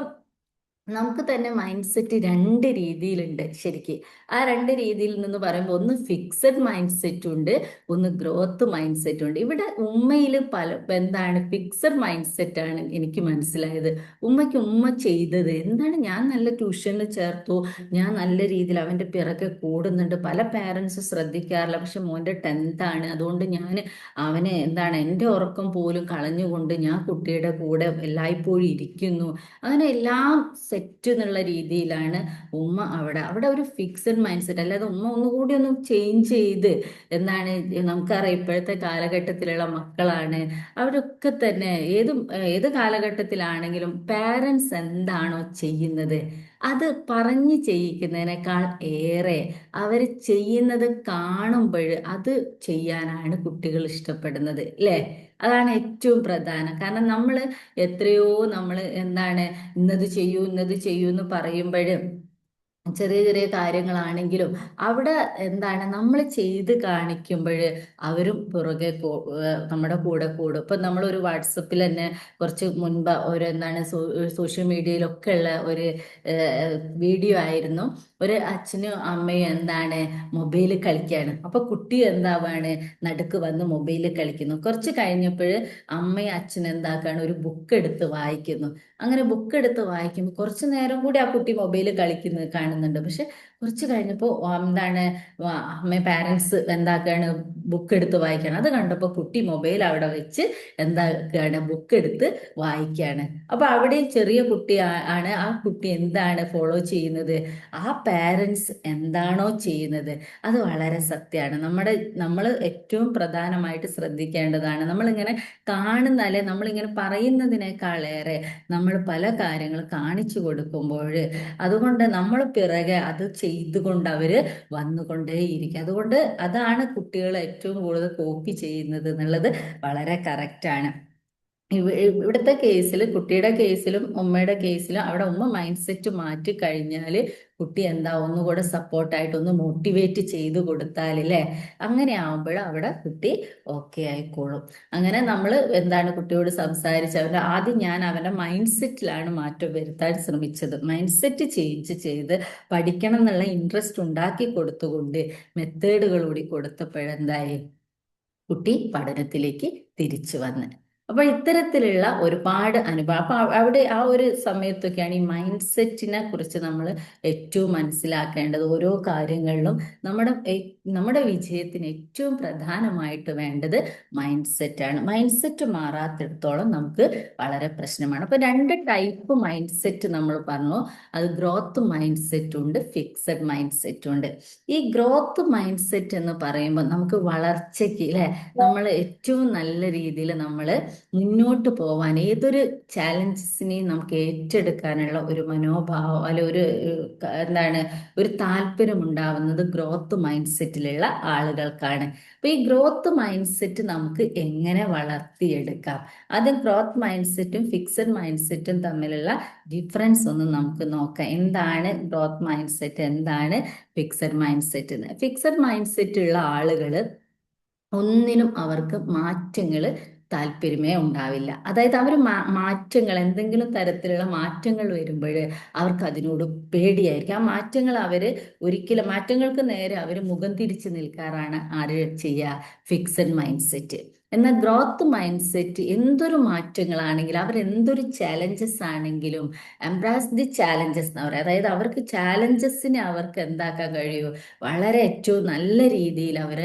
നമുക്ക് തന്നെ മൈൻഡ് സെറ്റ് രണ്ട് രീതിയിലുണ്ട് ശരിക്ക്. ആ രണ്ട് രീതിയിൽ നിന്ന് പറയുമ്പോൾ ഒന്ന് ഫിക്സഡ് മൈൻഡ് സെറ്റ് ഉണ്ട്, ഒന്ന് ഗ്രോത്ത് മൈൻഡ് സെറ്റ് ഉണ്ട്. ഇവിടെ ഉമ്മയിൽ ഫിക്സഡ് മൈൻഡ് സെറ്റ് ആണ് എനിക്ക് മനസ്സിലായത്. ഉമ്മ ചെയ്തത് ഞാൻ നല്ല ട്യൂഷന് ചേർത്തു, ഞാൻ നല്ല രീതിയിൽ അവന്റെ പിറകെ കൂടുന്നുണ്ട്, പല പാരൻസ് ശ്രദ്ധിക്കാറില്ല, പക്ഷെ മോന്റെ 10th ആണ്, അതുകൊണ്ട് ഞാൻ അവനെ എൻ്റെ ഉറക്കം പോലും കളഞ്ഞുകൊണ്ട് ഞാൻ കുട്ടിയുടെ കൂടെ എല്ലായ്പ്പോഴും ഇരിക്കുന്നു. അങ്ങനെ എല്ലാം സെറ്റ് എന്നുള്ള രീതിയിലാണ് ഉമ്മ അവിടെ ഒരു ഫിക്സഡ് മൈൻഡ് സെറ്റ്. അല്ലാതെ ഉമ്മ ഒന്നുകൂടി ഒന്ന് ചേഞ്ച് ചെയ്ത് നമുക്കറിയാം ഇപ്പോഴത്തെ കാലഘട്ടത്തിലുള്ള മക്കളാണ് അവരൊക്കെ തന്നെ ഏത് കാലഘട്ടത്തിലാണെങ്കിലും പാരൻസ് എന്താണോ ചെയ്യുന്നത് അത് പറഞ്ഞ് ചെയ്യിക്കുന്നതിനേക്കാൾ ഏറെ അവർ ചെയ്യുന്നത് കാണുമ്പോൾ അത് ചെയ്യാനാണ് കുട്ടികൾ ഇഷ്ടപ്പെടുന്നത് അല്ലേ? അതാണ് ഏറ്റവും പ്രധാനം. കാരണം എത്രയോ നമ്മൾ ഇന്നത് ചെയ്യൂ എന്ന് പറയുമ്പോഴും ചെറിയ ചെറിയ കാര്യങ്ങളാണെങ്കിലും അവിടെ നമ്മൾ ചെയ്ത് കാണിക്കുമ്പോൾ അവരും പുറകെ നമ്മുടെ കൂടെ കൂടും. ഇപ്പൊ നമ്മളൊരു വാട്സപ്പിൽ തന്നെ കുറച്ച് മുൻപ് ഒരു സോഷ്യൽ മീഡിയയിലൊക്കെ ഉള്ള ഒരു വീഡിയോ ആയിരുന്നു. ഒരു അച്ഛനും അമ്മയും മൊബൈൽ കളിക്കുകയാണ്. അപ്പൊ കുട്ടി നടുക്ക് വന്ന് മൊബൈൽ കളിക്കുന്നു. കുറച്ച് കഴിഞ്ഞപ്പോൾ അമ്മയും അച്ഛനും ഒരു ബുക്ക് എടുത്ത് വായിക്കുന്നു. അങ്ങനെ ബുക്ക് എടുത്ത് വായിക്കുമ്പോൾ കുറച്ചു നേരം കൂടി ആ കുട്ടി മൊബൈൽ കളിക്കുന്നത് കാണുന്നുണ്ട്. പക്ഷെ കുറച്ച് കഴിഞ്ഞപ്പോൾ എന്താണ് അമ്മ പാരൻസ് എന്താക്കാണ്, ബുക്ക് എടുത്ത് വായിക്കാണ്. അത് കണ്ടപ്പോൾ കുട്ടി മൊബൈൽ അവിടെ വെച്ച് എന്താക്കാണ്, ബുക്ക് എടുത്ത് വായിക്കാണ്. അപ്പൊ അവിടെയും ചെറിയ കുട്ടി ആണ്. ആ കുട്ടി എന്താണ് ഫോളോ ചെയ്യുന്നത്, ആ പാരൻസ് എന്താണോ ചെയ്യുന്നത് അത് വളരെ സത്യമാണ്. നമ്മൾ ഏറ്റവും പ്രധാനമായിട്ട് ശ്രദ്ധിക്കേണ്ടതാണ്. നമ്മളിങ്ങനെ കാണുന്നാലേ, നമ്മളിങ്ങനെ പറയുന്നതിനേക്കാളേറെ നമ്മൾ പല കാര്യങ്ങൾ കാണിച്ചു കൊടുക്കുമ്പോൾ, അതുകൊണ്ട് നമ്മൾ പിറകെ അത് ചെയ്തുകൊണ്ട് അവര് വന്നുകൊണ്ടേയിരിക്കും. അതുകൊണ്ട് അതാണ് കുട്ടികൾ ഏറ്റവും കൂടുതൽ കോപ്പി ചെയ്യുന്നത് എന്നുള്ളത് വളരെ കറക്റ്റാണ്. ഇവിടുത്തെ കേസിൽ, കുട്ടിയുടെ കേസിലും ഉമ്മയുടെ കേസിലും, അവിടെ ഉമ്മ മൈൻഡ് സെറ്റ് മാറ്റി കഴിഞ്ഞാൽ കുട്ടി എന്താ ഒന്നുകൂടെ സപ്പോർട്ടായിട്ട് ഒന്ന് മോട്ടിവേറ്റ് ചെയ്ത് കൊടുത്താൽ അല്ലേ, അങ്ങനെ ആവുമ്പോൾ അവിടെ കുട്ടി ഓക്കെ ആയിക്കോളും. അങ്ങനെ നമ്മൾ എന്താണ് കുട്ടിയോട് സംസാരിച്ച് ആദ്യം ഞാൻ അവന്റെ മൈൻഡ് സെറ്റിലാണ് മാറ്റം വരുത്താൻ ശ്രമിച്ചത്. മൈൻഡ് സെറ്റ് ചേഞ്ച് ചെയ്ത് പഠിക്കണം എന്നുള്ള ഇൻട്രസ്റ്റ് ഉണ്ടാക്കി കൊടുത്തുകൊണ്ട് മെത്തേഡുകൾ കൂടി കൊടുത്തപ്പോഴെന്തായി, കുട്ടി പഠനത്തിലേക്ക് തിരിച്ചു വന്ന്. അപ്പൊ ഇത്തരത്തിലുള്ള ഒരുപാട് അനുഭവം. അപ്പൊ അവിടെ ആ ഒരു സമയത്തൊക്കെയാണ് ഈ മൈൻഡ് സെറ്റിനെ കുറിച്ച് നമ്മൾ ഏറ്റവും മനസ്സിലാക്കേണ്ടത്. ഓരോ കാര്യങ്ങളിലും നമ്മുടെ വിജയത്തിന് ഏറ്റവും പ്രധാനമായിട്ട് വേണ്ടത് മൈൻഡ് സെറ്റാണ്. മൈൻഡ് സെറ്റ് മാറാത്തിടത്തോളം നമുക്ക് വളരെ പ്രശ്നമാണ്. അപ്പൊ 2 ടൈപ്പ് മൈൻഡ് സെറ്റ് നമ്മൾ പറഞ്ഞു. അത് ഗ്രോത്ത് മൈൻഡ് സെറ്റ് ഉണ്ട്, ഫിക്സഡ് മൈൻഡ് സെറ്റ് ഉണ്ട്. ഈ ഗ്രോത്ത് മൈൻഡ് സെറ്റ് എന്ന് പറയുമ്പോൾ നമുക്ക് വളർച്ചയ്ക്ക് അല്ലെ, നമ്മൾ ഏറ്റവും നല്ല രീതിയിൽ നമ്മൾ മുന്നോട്ട് പോവാൻ, ഏതൊരു ചാലഞ്ചസിനെയും നമുക്ക് ഏറ്റെടുക്കാനുള്ള ഒരു മനോഭാവം, അല്ലെ ഒരു എന്താണ്, ഒരു താല്പര്യം ഉണ്ടാവുന്നത് ഗ്രോത്ത് മൈൻഡ് സെറ്റിലുള്ള ആളുകൾക്കാണ്. അപ്പൊ ഈ ഗ്രോത്ത് മൈൻഡ് സെറ്റ് നമുക്ക് എങ്ങനെ വളർത്തിയെടുക്കാം? ആദ്യം ഗ്രോത്ത് മൈൻഡ് സെറ്റും ഫിക്സഡ് മൈൻഡ് സെറ്റും തമ്മിലുള്ള ഡിഫറൻസ് ഒന്ന് നമുക്ക് നോക്കാം. എന്താണ് ഗ്രോത്ത് മൈൻഡ് സെറ്റ്, എന്താണ് ഫിക്സഡ് മൈൻഡ് സെറ്റ് എന്ന്? ഫിക്സഡ് മൈൻഡ് സെറ്റ് ഉള്ള ആളുകൾ ഒന്നിനും അവർക്ക് മാറ്റങ്ങൾ താല്പര്യമേ ഉണ്ടാവില്ല. അതായത് അവർ മാറ്റങ്ങൾ, എന്തെങ്കിലും തരത്തിലുള്ള മാറ്റങ്ങൾ വരുമ്പോൾ അവർക്ക് അതിനോട് പേടിയായിരിക്കും. ആ മാറ്റങ്ങൾ ഒരിക്കലും, മാറ്റങ്ങൾക്ക് നേരെ അവർ മുഖം തിരിച്ചു നിൽക്കാറാണ് ആര് ചെയ്യുക? Fixed mind set. എന്നാൽ ഗ്രോത്ത് മൈൻഡ് സെറ്റ് എന്തൊരു മാറ്റങ്ങളാണെങ്കിലും, അവരെന്തൊരു ചാലഞ്ചസ് ആണെങ്കിലും എംബ്രാസ് ദി ചാലഞ്ചസ് എന്ന് പറയുക. അതായത് അവർക്ക് ചാലഞ്ചസിനെ അവർക്ക് എന്താക്കാൻ കഴിയൂ, വളരെ ഏറ്റവും നല്ല രീതിയിൽ അവർ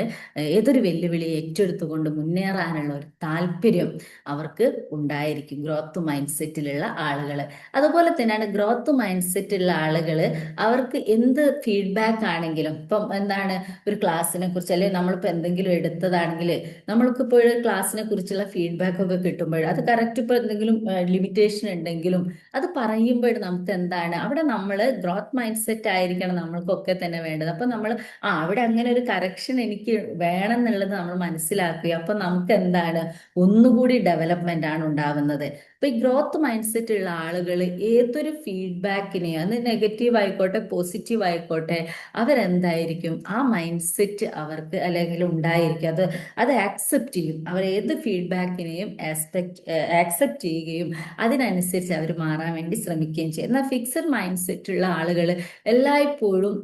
ഏതൊരു വെല്ലുവിളി ഏറ്റെടുത്തുകൊണ്ട് മുന്നേറാനുള്ള ഒരു താല്പര്യം അവർക്ക് ഉണ്ടായിരിക്കും ഗ്രോത്ത് മൈൻഡ് സെറ്റിലുള്ള ആളുകൾ. അതുപോലെ തന്നെയാണ് ഗ്രോത്ത് മൈൻഡ് സെറ്റുള്ള ആളുകൾ, അവർക്ക് എന്ത് ഫീഡ്ബാക്ക് ആണെങ്കിലും, ഇപ്പം എന്താണ് ഒരു ക്ലാസ്സിനെ കുറിച്ച്, അല്ലെങ്കിൽ നമ്മളിപ്പോൾ എന്തെങ്കിലും എടുത്തതാണെങ്കിൽ നമ്മൾക്കിപ്പോൾ ക്ലാസ്സിനെ കുറിച്ചുള്ള ഫീഡ്ബാക്ക് ഒക്കെ കിട്ടുമ്പോൾ അത് കറക്റ്റ്, ഇപ്പോൾ എന്തെങ്കിലും ലിമിറ്റേഷൻ ഉണ്ടെങ്കിലും അത് പറയുമ്പോൾ നമുക്ക് എന്താണ്, അവിടെ നമ്മൾ ഗ്രോത്ത് മൈൻഡ് സെറ്റ് ആയിരിക്കണം നമ്മൾക്കൊക്കെ തന്നെ വേണ്ടത്. അപ്പൊ നമ്മൾ അവിടെ അങ്ങനെ ഒരു കറക്ഷൻ എനിക്ക് വേണം എന്നുള്ളത് നമ്മൾ മനസ്സിലാക്കുക. അപ്പൊ നമുക്ക് എന്താണ്, ഒന്നുകൂടി ഡെവലപ്മെന്റ് ആണ് ഉണ്ടാവുന്നത്. അപ്പൊ ഈ ഗ്രോത്ത് മൈൻഡ് സെറ്റ് ഉള്ള ആളുകൾ ഏതൊരു ഫീഡ്ബാക്കിനെയും, അത് നെഗറ്റീവ് ആയിക്കോട്ടെ പോസിറ്റീവ് ആയിക്കോട്ടെ, അവരെന്തായിരിക്കും, ആ മൈൻഡ് സെറ്റ് അവർക്ക് അല്ലെങ്കിൽ ഉണ്ടായിരിക്കും. അത് ആക്സെപ്റ്റ് ചെയ്യും. അവർ ഏത് ഫീഡ്ബാക്കിനെയും ആക്സെപ്റ്റ് ചെയ്യുകയും അതിനനുസരിച്ച് അവർ മാറാൻ വേണ്ടി ശ്രമിക്കുകയും ചെയ്യും. എന്നാൽ ഫിക്സഡ് മൈൻഡ് സെറ്റ് ഉള്ള ആളുകൾ എല്ലായ്പ്പോഴും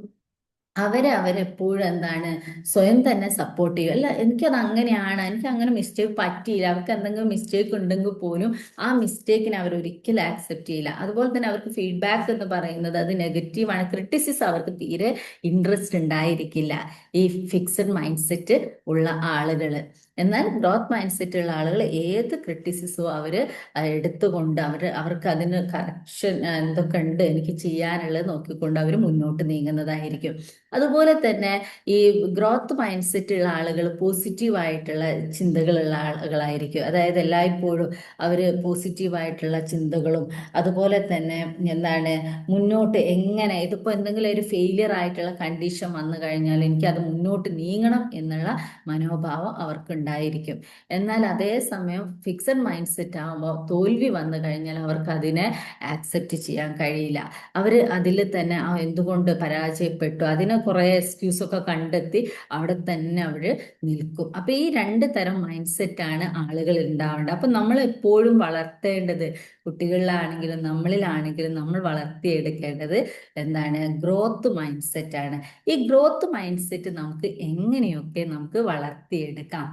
അവരെപ്പോഴും എന്താണ്, സ്വയം തന്നെ സപ്പോർട്ട് ചെയ്യും. അല്ല, എനിക്കത് അങ്ങനെയാണ്, എനിക്ക് അങ്ങനെ മിസ്റ്റേക്ക് പറ്റിയില്ല. അവർക്ക് എന്തെങ്കിലും മിസ്റ്റേക്ക് ഉണ്ടെങ്കിൽ പോലും ആ മിസ്റ്റേക്കിനെ അവർ ഒരിക്കലും ആക്സെപ്റ്റ് ചെയ്യില്ല. അതുപോലെ തന്നെ അവർക്ക് ഫീഡ്ബാക്ക് എന്ന് പറയുന്നത് അത് നെഗറ്റീവാണ്, ക്രിറ്റിസിസം അവർക്ക് തീരെ ഇൻട്രസ്റ്റ് ഉണ്ടായിരിക്കില്ല ഈ ഫിക്സഡ് മൈൻഡ് സെറ്റ് ഉള്ള ആളുകൾ. എന്നാൽ ഗ്രോത്ത് മൈൻഡ് സെറ്റ് ഉള്ള ആളുകൾ ഏത് ക്രിറ്റിസിസവും അവർ എടുത്തുകൊണ്ട് അവർക്ക് അതിന് കറക്ഷൻ എന്തൊക്കെ ഉണ്ട് എനിക്ക് ചെയ്യാനുള്ളത് നോക്കിക്കൊണ്ട് അവർ മുന്നോട്ട് നീങ്ങുന്നതായിരിക്കും. അതുപോലെ തന്നെ ഈ ഗ്രോത്ത് മൈൻഡ് സെറ്റ് ഉള്ള ആളുകൾ പോസിറ്റീവ് ആയിട്ടുള്ള ചിന്തകളുള്ള ആളുകളായിരിക്കും. അതായത് എല്ലായ്പ്പോഴും അവർ പോസിറ്റീവായിട്ടുള്ള ചിന്തകളും, അതുപോലെ തന്നെ എന്താണ്, മുന്നോട്ട് എങ്ങനെ, ഇതിപ്പോൾ എന്തെങ്കിലും ഒരു ഫെയിലിയർ ആയിട്ടുള്ള കണ്ടീഷൻ വന്നു കഴിഞ്ഞാൽ എനിക്ക് അത് മുന്നോട്ട് നീങ്ങണം എന്നുള്ള മനോഭാവം അവർക്ക് ഉണ്ടായിരിക്കും. എന്നാൽ അതേസമയം ഫിക്സഡ് മൈൻഡ് സെറ്റ് ആകുമ്പോൾ തോൽവി വന്നു കഴിഞ്ഞാൽ അവർക്ക് അതിനെ ആക്സെപ്റ്റ് ചെയ്യാൻ കഴിയില്ല. അവർ അതിൽ തന്നെ എന്തുകൊണ്ട് പരാജയപ്പെട്ടു, അതിനെ കുറെ എക്സ്ക്യൂസ് ഒക്കെ കണ്ടെത്തി അവിടെ തന്നെ അവർ നിൽക്കും. അപ്പൊ ഈ 2 തരം മൈൻഡ് സെറ്റാണ് ആളുകൾ ഉണ്ടാവേണ്ടത്. അപ്പൊ നമ്മൾ എപ്പോഴും വളർത്തേണ്ടത്, കുട്ടികളിലാണെങ്കിലും നമ്മളിലാണെങ്കിലും നമ്മൾ വളർത്തിയെടുക്കേണ്ടത് എന്താണ്, ഗ്രോത്ത് മൈൻഡ് സെറ്റ് ആണ്. ഈ ഗ്രോത്ത് മൈൻഡ് സെറ്റ് നമുക്ക് എങ്ങനെയൊക്കെ നമുക്ക് വളർത്തിയെടുക്കാം?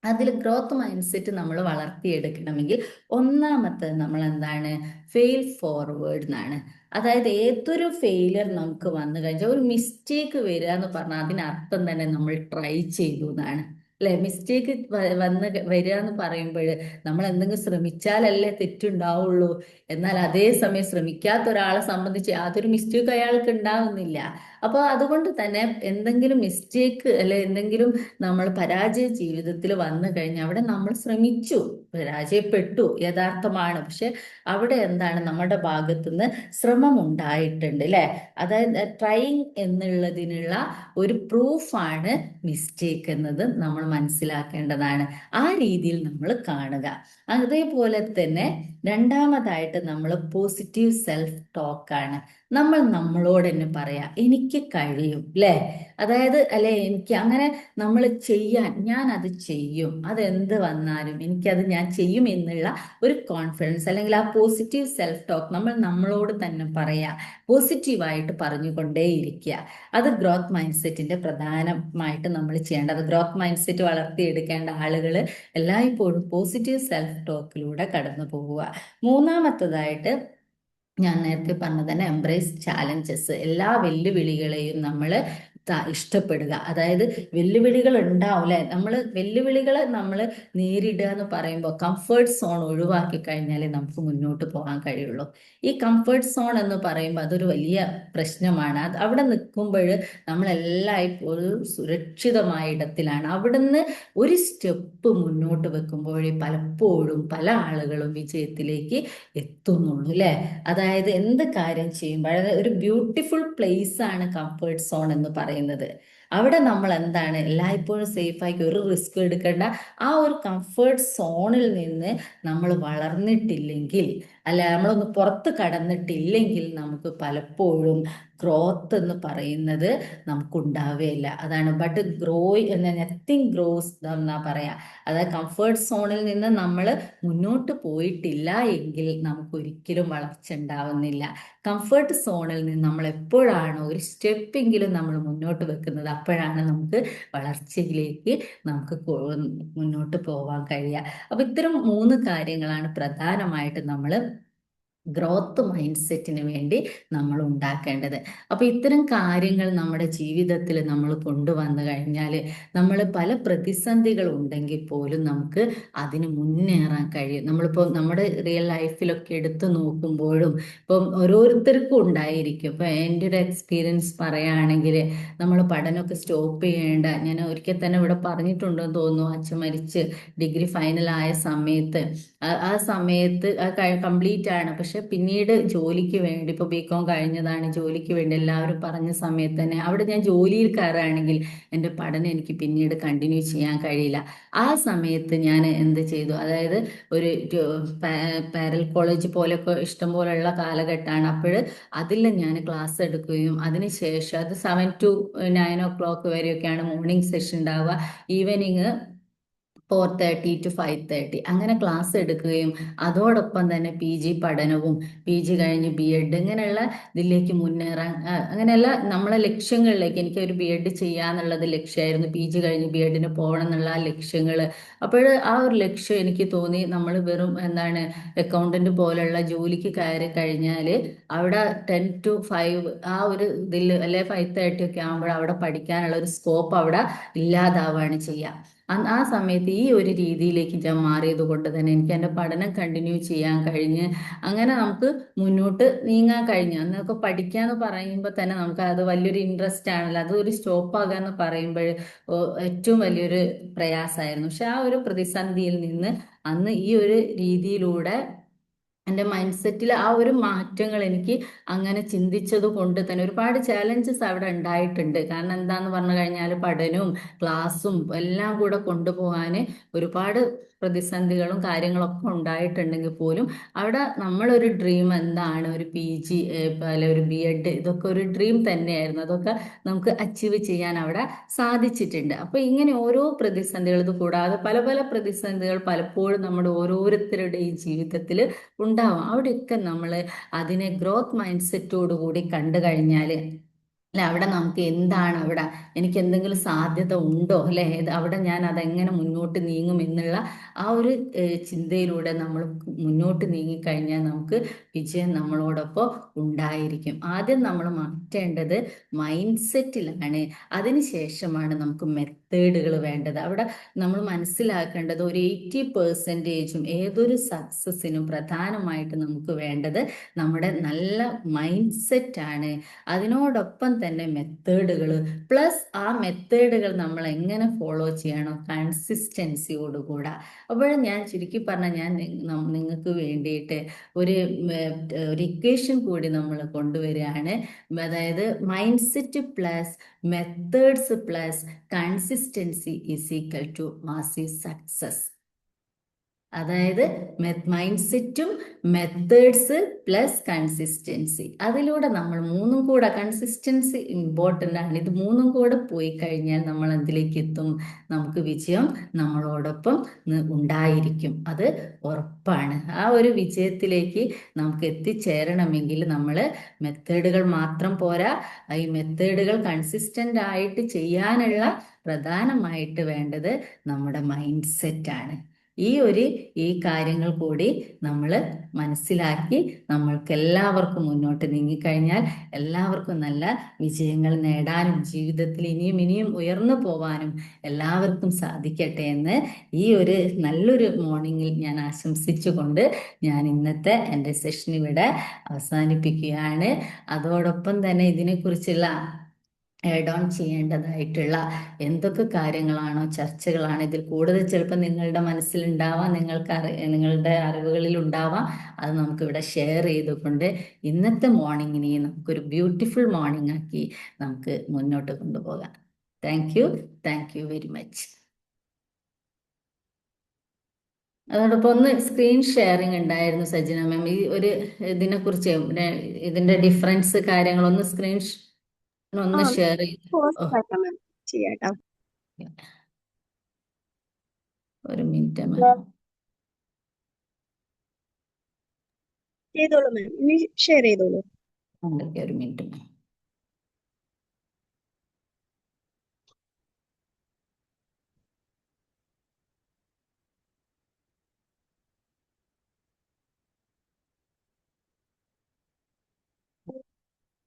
അതിൽ ഗ്രോത്ത് മൈൻഡ് സെറ്റ് നമ്മൾ വളർത്തിയെടുക്കണമെങ്കിൽ ഒന്നാമത്തെ നമ്മൾ എന്താണ്, ഫെയിൽ ഫോർവേഡ് എന്നാണ്. അതായത് ഏതൊരു ഫെയിലിയർ നമുക്ക് വന്നു കഴിഞ്ഞാൽ, ഒരു മിസ്റ്റേക്ക് വരിക എന്ന് പറഞ്ഞാൽ അതിനർത്ഥം തന്നെ നമ്മൾ ട്രൈ ചെയ്തു എന്നാണ്. അല്ലെ? മിസ്റ്റേക്ക് വന്ന് വരിക എന്ന് പറയുമ്പോൾ നമ്മൾ എന്തെങ്കിലും ശ്രമിച്ചാലല്ലേ തെറ്റുണ്ടാവുള്ളൂ. എന്നാൽ അതേസമയം ശ്രമിക്കാത്ത ഒരാളെ സംബന്ധിച്ച് യാതൊരു മിസ്റ്റേക്ക് അയാൾക്ക് ഉണ്ടാവുന്നില്ല. അപ്പോൾ അതുകൊണ്ട് തന്നെ എന്തെങ്കിലും മിസ്റ്റേക്ക് അല്ലെ എന്തെങ്കിലും നമ്മൾ പരാജയ ജീവിതത്തിൽ വന്നു കഴിഞ്ഞാൽ അവിടെ നമ്മൾ ശ്രമിച്ചു, പരാജയപ്പെട്ടു, യഥാർത്ഥമാണ്. പക്ഷെ അവിടെ എന്താണ്, നമ്മുടെ ഭാഗത്തുനിന്ന് ശ്രമം ഉണ്ടായിട്ടുണ്ട് അല്ലെ? അതായത് ട്രൈങ് എന്നുള്ളതിനുള്ള ഒരു പ്രൂഫാണ് മിസ്റ്റേക്ക് എന്നത് നമ്മൾ മനസ്സിലാക്കേണ്ടതാണ്. ആ രീതിയിൽ നമ്മൾ കാണുക. അതേപോലെ തന്നെ രണ്ടാമതായിട്ട് നമ്മൾ പോസിറ്റീവ് സെൽഫ് ടോക്കാണ്. നമ്മൾ നമ്മളോട് തന്നെ പറയാ, എനിക്ക് കഴിയും അല്ലേ? അതായത് അല്ലെ, എനിക്ക് അങ്ങനെ നമ്മൾ ഞാൻ അത് ചെയ്യും, അതെന്ത് വന്നാലും ഞാൻ ചെയ്യും എന്നുള്ള ഒരു കോൺഫിഡൻസ്, അല്ലെങ്കിൽ ആ പോസിറ്റീവ് സെൽഫ് ടോക്ക് നമ്മൾ നമ്മളോട് തന്നെ പറയാ, പോസിറ്റീവായിട്ട് പറഞ്ഞുകൊണ്ടേയിരിക്കുക. അത് ഗ്രോത്ത് മൈൻഡ് സെറ്റിന്റെ പ്രധാനമായിട്ട് നമ്മൾ ചെയ്യേണ്ടത്. ഗ്രോത്ത് മൈൻഡ് സെറ്റ് വളർത്തിയെടുക്കേണ്ട ആളുകൾ എല്ലായ്പ്പോഴും പോസിറ്റീവ് സെൽഫ് ടോക്കിലൂടെ കടന്നു പോവുക. മൂന്നാമത്തതായിട്ട് ഞാൻ നേരത്തെ പറഞ്ഞ തന്നെ എംബ്രേസ് ചാലഞ്ചസ്. എല്ലാ വെല്ലുവിളികളെയും നമ്മൾ ഇഷ്ടപ്പെടുക. അതായത് വെല്ലുവിളികൾ ഉണ്ടാവും അല്ലെ? വെല്ലുവിളികളെ നമ്മൾ നേരിടുക എന്ന് പറയുമ്പോൾ കംഫർട്ട് സോൺ ഒഴിവാക്കി കഴിഞ്ഞാലേ നമുക്ക് മുന്നോട്ട് പോകാൻ കഴിയുള്ളൂ. ഈ കംഫർട്ട് സോൺ എന്ന് പറയുമ്പോൾ അതൊരു വലിയ പ്രശ്നമാണ്. അവിടെ നിൽക്കുമ്പോൾ നമ്മളെല്ലായ്പ്പോഴും സുരക്ഷിതമായ ഇടത്തിലാണ്. അവിടുന്ന് ഒരു സ്റ്റെപ്പ് മുന്നോട്ട് വെക്കുമ്പോഴേ പലപ്പോഴും പല ആളുകളും വിജയത്തിലേക്ക് എത്തുന്നുള്ളൂ അല്ലെ? അതായത് എന്ത് കാര്യം ചെയ്യുമ്പോൾ, അതായത് ഒരു ബ്യൂട്ടിഫുൾ പ്ലേസ് ആണ് കംഫർട്ട് സോൺ എന്ന് പറയുന്നത്. അവിടെ നമ്മൾ എന്താണ്, എല്ലായ്പ്പോഴും സേഫാക്കി ഒരു റിസ്ക് എടുക്കേണ്ട ആ ഒരു കംഫർട്ട് സോണിൽ നിന്ന് നമ്മൾ വളർന്നിട്ടില്ലെങ്കിൽ, അല്ല നമ്മളൊന്ന് പുറത്ത് കടന്നിട്ടില്ലെങ്കിൽ നമുക്ക് പലപ്പോഴും ഗ്രോത്ത് എന്ന് പറയുന്നത് നമുക്കുണ്ടാവുകയില്ല. അതാണ് ബട്ട് നത്തിങ് ഗ്രോസ് എന്നാ പറയാ. അതായത് കംഫർട്ട് സോണിൽ നിന്ന് നമ്മൾ മുന്നോട്ട് പോയിട്ടില്ല എങ്കിൽ നമുക്ക് ഒരിക്കലും വളർച്ച ഉണ്ടാവുന്നില്ല. കംഫർട്ട് സോണിൽ നിന്ന് നമ്മൾ എപ്പോഴാണോ ഒരു സ്റ്റെപ്പെങ്കിലും നമ്മൾ മുന്നോട്ട് വെക്കുന്നത്, അപ്പോഴാണ് നമുക്ക് വളർച്ചയിലേക്ക് നമുക്ക് മുന്നോട്ട് പോവാൻ കഴിയുക. അപ്പൊ ഇത്തരം 3 കാര്യങ്ങളാണ് പ്രധാനമായിട്ട് നമ്മൾ ഗ്രോത്ത് മൈൻഡ് സെറ്റിന് വേണ്ടി നമ്മൾ ഉണ്ടാക്കേണ്ടത്. അപ്പൊ ഇത്തരം കാര്യങ്ങൾ നമ്മുടെ ജീവിതത്തിൽ നമ്മൾ കൊണ്ടുവന്നു കഴിഞ്ഞാൽ നമ്മൾ പല പ്രതിസന്ധികൾ ഉണ്ടെങ്കിൽ പോലും നമുക്ക് അതിന് മുന്നേറാൻ കഴിയും. നമ്മളിപ്പോൾ നമ്മുടെ റിയൽ ലൈഫിലൊക്കെ എടുത്തു നോക്കുമ്പോഴും ഇപ്പം ഓരോരുത്തർക്കും ഉണ്ടായിരിക്കും. ഇപ്പൊ എൻ്റെ ഒരു എക്സ്പീരിയൻസ് പറയുകയാണെങ്കിൽ, നമ്മൾ പഠനമൊക്കെ സ്റ്റോപ്പ് ചെയ്യേണ്ട, ഞാൻ ഒരിക്കൽ തന്നെ ഇവിടെ പറഞ്ഞിട്ടുണ്ടെന്ന് തോന്നുന്നു, അച്ഛൻ മരിച്ച് ഡിഗ്രി ഫൈനലായ സമയത്ത് ആ സമയത്ത് കംപ്ലീറ്റ് ആണ്. പക്ഷെ പിന്നീട് ജോലിക്ക് വേണ്ടി, ഇപ്പൊ ബികോം കഴിഞ്ഞതാണ്, ജോലിക്ക് വേണ്ടി എല്ലാവരും പറഞ്ഞ സമയത്ത് തന്നെ അവിടെ ഞാൻ ജോലിയിൽ കയറുകയാണെങ്കിൽ എൻ്റെ പഠനം എനിക്ക് പിന്നീട് കണ്ടിന്യൂ ചെയ്യാൻ കഴിയില്ല. ആ സമയത്ത് ഞാൻ എന്ത് ചെയ്തു, അതായത് ഒരു പാരൽ കോളേജ് പോലെയൊക്കെ ഇഷ്ടംപോലെയുള്ള കാലഘട്ടമാണ്. അപ്പോൾ അതിൽ ഞാൻ ക്ലാസ് എടുക്കുകയും അതിനുശേഷം അത് 7 to 9 o'clock വരെയൊക്കെയാണ് മോർണിംഗ് സെഷൻ ഉണ്ടാവുക. ഈവനിങ് 4:30 to 5:30 അങ്ങനെ ക്ലാസ് എടുക്കുകയും അതോടൊപ്പം തന്നെ PG പഠനവും, PG കഴിഞ്ഞ് BEd ഇങ്ങനെയുള്ള ഇതിലേക്ക് മുന്നേറാൻ, അങ്ങനെയല്ല നമ്മളെ ലക്ഷ്യങ്ങളിലേക്ക്, എനിക്ക് ഒരു BEd ചെയ്യാന്നുള്ളത് ലക്ഷ്യമായിരുന്നു, PG കഴിഞ്ഞ് BEdന് പോകണം എന്നുള്ള ആ ലക്ഷ്യങ്ങൾ. അപ്പോൾ ആ ഒരു ലക്ഷ്യം എനിക്ക് തോന്നി, നമ്മൾ വെറും എന്താണ് അക്കൗണ്ടന്റ് പോലെയുള്ള ജോലിക്ക് കയറി കഴിഞ്ഞാൽ അവിടെ 10 to 5 ആ ഒരു ഇതിൽ, അല്ലെ 5:30 ഒക്കെ ആകുമ്പോൾ അവിടെ പഠിക്കാനുള്ള ഒരു സ്കോപ്പ് അവിടെ ഇല്ലാതാവുകയാണ് ചെയ്യുക. ആ സമയത്ത് ഈ ഒരു രീതിയിലേക്ക് ഞാൻ മാറിയത് കൊണ്ട് തന്നെ എനിക്ക് എൻ്റെ പഠനം കണ്ടിന്യൂ ചെയ്യാൻ കഴിഞ്ഞ്, അങ്ങനെ നമുക്ക് മുന്നോട്ട് നീങ്ങാൻ കഴിഞ്ഞു. അന്നൊക്കെ പഠിക്കാന്ന് പറയുമ്പോൾ തന്നെ നമുക്ക് അത് വലിയൊരു ഇൻട്രസ്റ്റ് ആണല്ലോ, അത് ഒരു സ്റ്റോപ്പ് ആകാന്ന് പറയുമ്പോൾ ഏറ്റവും വലിയൊരു പ്രയാസമായിരുന്നു. പക്ഷെ ആ ഒരു പ്രതിസന്ധിയിൽ നിന്ന് അന്ന് ഈ ഒരു രീതിയിലൂടെ എൻ്റെ മൈൻഡ് സെറ്റിൽ ആ ഒരു മാറ്റങ്ങൾ എനിക്ക് അങ്ങനെ ചിന്തിച്ചത് കൊണ്ട് തന്നെ ഒരുപാട് ചാലഞ്ചസ് അവിടെ ഉണ്ടായിട്ടുണ്ട്. കാരണം എന്താന്ന് പറഞ്ഞു കഴിഞ്ഞാൽ പഠനവും ക്ലാസ്സും എല്ലാം കൂടെ കൊണ്ടുപോകാൻ ഒരുപാട് പ്രതിസന്ധികളും കാര്യങ്ങളൊക്കെ ഉണ്ടായിട്ടുണ്ടെങ്കിൽ പോലും അവിടെ നമ്മളൊരു ഡ്രീം എന്താണ്, ഒരു PG അല്ലെ ഒരു BEd, ഇതൊക്കെ ഒരു ഡ്രീം തന്നെയായിരുന്നു. അതൊക്കെ നമുക്ക് അച്ചീവ് ചെയ്യാൻ അവിടെ സാധിച്ചിട്ടുണ്ട്. അപ്പൊ ഇങ്ങനെ ഓരോ പ്രതിസന്ധികൾ, ഇത് കൂടാതെ പല പല പ്രതിസന്ധികൾ പലപ്പോഴും നമ്മുടെ ഓരോരുത്തരുടെയും ജീവിതത്തിൽ ഉണ്ടാവും. അവിടെയൊക്കെ നമ്മൾ അതിനെ ഗ്രോത്ത് മൈൻഡ് സെറ്റോട് കൂടി കണ്ടു കഴിഞ്ഞാൽ അല്ലെ അവിടെ നമുക്ക് എന്താണ് അവിടെ എനിക്ക് എന്തെങ്കിലും സാധ്യത ഉണ്ടോ അല്ലെ അവിടെ ഞാൻ അതെങ്ങനെ മുന്നോട്ട് നീങ്ങും എന്നുള്ള ആ ഒരു ചിന്തയിലൂടെ നമ്മൾ മുന്നോട്ട് നീങ്ങിക്കഴിഞ്ഞാൽ നമുക്ക് വിജയം നമ്മളോടൊപ്പം ഉണ്ടായിരിക്കും. ആദ്യം നമ്മൾ മാറ്റേണ്ടത് മൈൻഡ് സെറ്റിലാണ്. അതിനുശേഷമാണ് നമുക്ക് മെത്തേഡുകൾ വേണ്ടത്. അവിടെ നമ്മൾ മനസ്സിലാക്കേണ്ടത് ഒരു 80% ഏതൊരു സക്സസിനും പ്രധാനമായിട്ട് നമുക്ക് വേണ്ടത് നമ്മുടെ നല്ല മൈൻഡ് സെറ്റാണ്. അതിനോടൊപ്പം തന്നെ മെത്തേഡുകൾ പ്ലസ് ആ മെത്തേഡുകൾ നമ്മൾ എങ്ങനെ ഫോളോ ചെയ്യണം കൺസിസ്റ്റൻസിയോടുകൂടെ. അപ്പോൾ ഞാൻ ചുരുക്കി പറഞ്ഞാൽ ഞാൻ നിങ്ങൾക്ക് വേണ്ടിയിട്ട് ഒരു ഒരു ഇക്വേഷൻ കൂടി നമ്മൾ കൊണ്ടുവരികയാണ്. അതായത് mind set plus methods plus consistency is equal to massive success. അതായത് മൈൻഡ് സെറ്റും മെത്തേഡ്സ് പ്ലസ് കൺസിസ്റ്റൻസി, അതിലൂടെ നമ്മൾ മൂന്നും കൂടെ കൺസിസ്റ്റൻസി ഇമ്പോർട്ടൻ്റ് ആണ്. ഇത് മൂന്നും കൂടെ പോയി കഴിഞ്ഞാൽ നമ്മൾ എന്തിലേക്ക് എത്തും? നമുക്ക് വിജയം നമ്മളോടൊപ്പം ഉണ്ടായിരിക്കും, അത് ഉറപ്പാണ്. ആ ഒരു വിജയത്തിലേക്ക് നമുക്ക് എത്തിച്ചേരണമെങ്കിൽ നമ്മൾ മെത്തേഡുകൾ മാത്രം പോരാ, ഈ മെത്തേഡുകൾ കൺസിസ്റ്റൻ്റ് ആയിട്ട് ചെയ്യാനുള്ള പ്രധാനമായിട്ട് വേണ്ടത് നമ്മുടെ മൈൻഡ് സെറ്റാണ്. ഈ കാര്യങ്ങൾ കൂടി നമ്മൾ മനസ്സിലാക്കി നമ്മൾക്ക് എല്ലാവർക്കും മുന്നോട്ട് നീങ്ങിക്കഴിഞ്ഞാൽ എല്ലാവർക്കും നല്ല വിജയങ്ങൾ നേടാനും ജീവിതത്തിൽ ഇനിയും ഇനിയും ഉയർന്നു പോവാനും എല്ലാവർക്കും സാധിക്കട്ടെ എന്ന് ഈ ഒരു നല്ലൊരു മോർണിംഗിൽ ഞാൻ ആശംസിച്ചുകൊണ്ട് ഞാൻ ഇന്നത്തെ എൻ്റെ സെഷൻ ഇവിടെ അവസാനിപ്പിക്കുകയാണ്. അതോടൊപ്പം തന്നെ ഇതിനെക്കുറിച്ചുള്ള ആഡ് ഓൺ ചെയ്യേണ്ടതായിട്ടുള്ള എന്തൊക്കെ കാര്യങ്ങളാണോ ചർച്ചകളാണ് ഇതിൽ കൂടുതൽ ചിലപ്പോൾ നിങ്ങളുടെ മനസ്സിലുണ്ടാവാം, നിങ്ങളുടെ അറിവുകളിൽ ഉണ്ടാവാം, അത് നമുക്കിവിടെ ഷെയർ ചെയ്തുകൊണ്ട് ഇന്നത്തെ മോർണിംഗിനെ നമുക്കൊരു ബ്യൂട്ടിഫുൾ മോർണിംഗ് ആക്കി നമുക്ക് മുന്നോട്ട് കൊണ്ടുപോകാം. Thank you very much. അതോടൊപ്പം ഒന്ന് സ്ക്രീൻ ഷെയറിംഗ് ഉണ്ടായിരുന്നു സജിന മാം. ഈ ഒരു ഇതിനെക്കുറിച്ച് ഇതിന്റെ ഡിഫറൻസ് കാര്യങ്ങളൊന്ന് സ്ക്രീൻ ഒന്ന് ഷെയർ ചെയ്ത് ഒരു മിനിറ്റ് മാം. ചെയ്തോളൂ മാം, ഇനി ഷെയർ ചെയ്തോളൂ. ഒരു minute ma'am.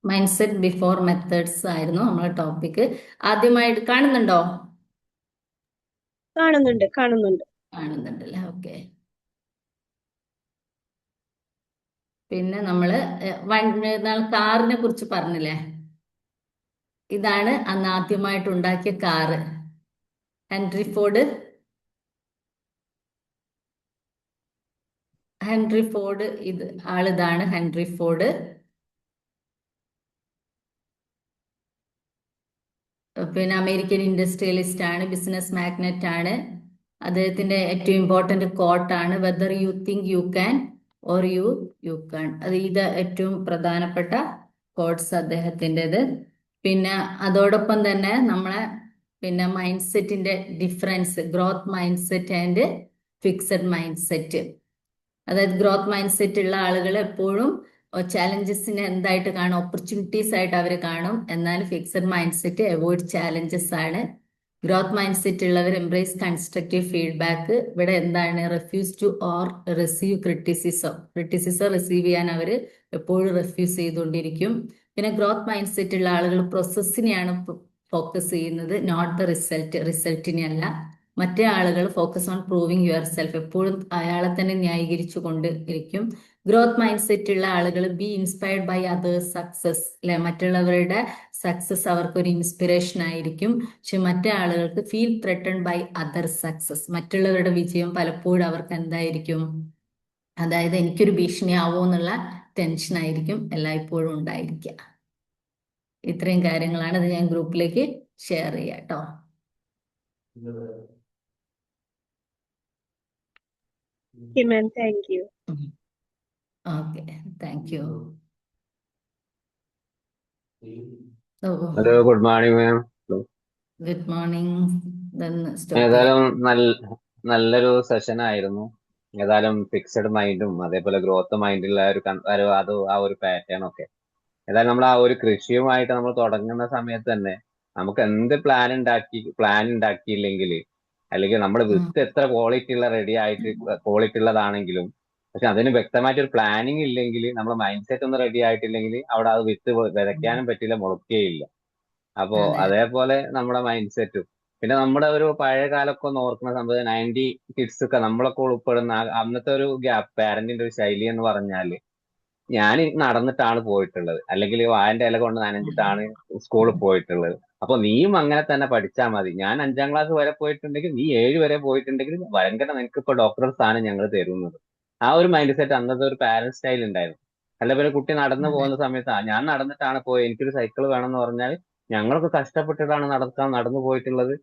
Mind set before methods ആയിരുന്നു നമ്മളെ ടോപ്പിക്. ആദ്യമായിട്ട് കാണുന്നുണ്ടോ? കാണുന്നുണ്ടല്ലേ? ഓക്കെ. പിന്നെ നമ്മള് കാറിനെ കുറിച്ച് പറഞ്ഞില്ലേ? ഇതാണ് അന്ന് ആദ്യമായിട്ട് ഉണ്ടാക്കിയ കാറ്, ഹെൻറി ഫോർഡ്. ആളിതാണ് ഹെൻറി ഫോർഡ്. പിന്നെ അമേരിക്കൻ ഇൻഡസ്ട്രിയലിസ്റ്റ് ആണ്, ബിസിനസ് മാഗ്നറ്റ് ആണ്. അദ്ദേഹത്തിന്റെ ഏറ്റവും ഇമ്പോർട്ടന്റ് കോട്ടാണ് whether you think you can or you can't. ഇത് ഏറ്റവും പ്രധാനപ്പെട്ട കോട്ട്സ് അദ്ദേഹത്തിൻ്റെത്. പിന്നെ അതോടൊപ്പം തന്നെ നമ്മളെ മൈൻഡ് സെറ്റിന്റെ difference, growth mind set and fixed mind set. അതായത് ഗ്രോത്ത് മൈൻഡ് സെറ്റ് ഉള്ള ആളുകൾ എപ്പോഴും ചാലഞ്ചസിനെ എന്തായിട്ട് കാണും? ഓപ്പർച്യൂണിറ്റീസ് ആയിട്ട് അവർ കാണും. എന്നാൽ fixed mind set avoid challenges ആണ്. ഗ്രോത്ത് മൈൻഡ് സെറ്റ് ഉള്ളവർ എംബ്രേസ് കൺസ്ട്രക്റ്റീവ് ഫീഡ്ബാക്ക്. ഇവിടെ എന്താണ്? Refuse two or receive criticism receive ചെയ്യാൻ അവർ എപ്പോഴും റിഫ്യൂസ് ചെയ്തുകൊണ്ടിരിക്കും. പിന്നെ ഗ്രോത്ത് മൈൻഡ് സെറ്റ് ഉള്ള ആളുകൾ പ്രോസസ്സിനെയാണ് ഫോക്കസ് ചെയ്യുന്നത്, നോട്ട് ദ റിസൾട്ടിനെ അല്ല. മറ്റേ ആളുകൾ focus on proving your self, എപ്പോഴും അയാളെ തന്നെ ന്യായീകരിച്ചു കൊണ്ട് ഇരിക്കും. ഗ്രോത്ത് മൈൻഡ് സെറ്റ് ഉള്ള ആളുകൾ be inspired by others success, അല്ലെ? മറ്റുള്ളവരുടെ സക്സസ് അവർക്കൊരു ഇൻസ്പിറേഷൻ ആയിരിക്കും. പക്ഷെ മറ്റേ ആളുകൾക്ക് feel threatened by other success, മറ്റുള്ളവരുടെ വിജയം പലപ്പോഴും അവർക്ക് എന്തായിരിക്കും? അതായത് എനിക്കൊരു ഭീഷണിയാവോ എന്നുള്ള ടെൻഷൻ ആയിരിക്കും എല്ലായ്പ്പോഴും ഉണ്ടായിരിക്കുക. ഇത്രയും കാര്യങ്ങളാണ്. ഇത് ഞാൻ ഗ്രൂപ്പിലേക്ക് ഷെയർ ചെയ്യാം കേട്ടോ. Thank you. Okay, thank U. Hello, good morning ma'am. Good morning. ഏതായാലും നല്ലൊരു സെഷൻ ആയിരുന്നു. ഏതായാലും ഫിക്സഡ് മൈൻഡും അതേപോലെ ഗ്രോത്ത് മൈൻഡുള്ള ആ ഒരു പാറ്റേൺ ഒക്കെ ഏതായാലും നമ്മൾ ആ ഒരു കൃഷിയുമായിട്ട് നമ്മൾ തുടങ്ങുന്ന സമയത്ത് തന്നെ നമുക്ക് എന്ത് പ്ലാൻ ഉണ്ടാക്കിയില്ലെങ്കിൽ, അല്ലെങ്കിൽ നമ്മുടെ വിത്ത് എത്ര ക്വാളിറ്റി ഉള്ളതാണെങ്കിലും, പക്ഷെ അതിന് വ്യക്തമായിട്ട് ഒരു പ്ലാനിങ് ഇല്ലെങ്കിൽ, നമ്മുടെ മൈൻഡ് സെറ്റ് ഒന്നും റെഡി ആയിട്ടില്ലെങ്കിൽ അവിടെ അത് വിത്ത് വിതയ്ക്കാനും പറ്റില്ല, മുളക്കുകയില്ല. അപ്പോ അതെ അതേപോലെ നമ്മുടെ മൈൻഡ് സെറ്റും, പിന്നെ നമ്മുടെ ഒരു പഴയ കാലമൊക്കെ ഒന്ന് ഓർക്കുന്ന സംഭവം 90 കിഡ്സ് ഒക്കെ നമ്മളൊക്കെ ഉൾപ്പെടുന്ന അന്നത്തെ ഒരു പാരന്റിന്റെ ഒരു ശൈലി എന്ന് പറഞ്ഞാല്, ഞാൻ നടന്നിട്ടാണ് പോയിട്ടുള്ളത്, അല്ലെങ്കിൽ വാഴന്റെ ഇല കൊണ്ട് നനഞ്ഞിട്ടാണ് സ്കൂളിൽ പോയിട്ടുള്ളത്. അപ്പൊ നീയും അങ്ങനെ തന്നെ പഠിച്ചാൽ മതി. ഞാൻ 5ാം ക്ലാസ് വരെ പോയിട്ടുണ്ടെങ്കിൽ നീ 7 വരെ പോയിട്ടുണ്ടെങ്കിൽ ഭയങ്കര നിനക്ക് ഇപ്പൊ ഡോക്ടർ സ്ഥാനം ഞങ്ങൾ തരുന്നത്. ആ ഒരു മൈൻഡ് സെറ്റ് അന്നത്തെ ഒരു പാരന്റ് സ്റ്റൈൽ ഉണ്ടായിരുന്നു. അല്ല പിന്നെ കുട്ടി നടന്നു അതെ പോകുന്ന സമയത്ത് ഞാൻ നടന്നിട്ടാണ് പോയത്, എനിക്കൊരു സൈക്കിൾ വേണമെന്ന് പറഞ്ഞാൽ ഞങ്ങളൊക്കെ കഷ്ടപ്പെട്ടിട്ടാണ് നടന്നു പോയിട്ടുള്ളത്,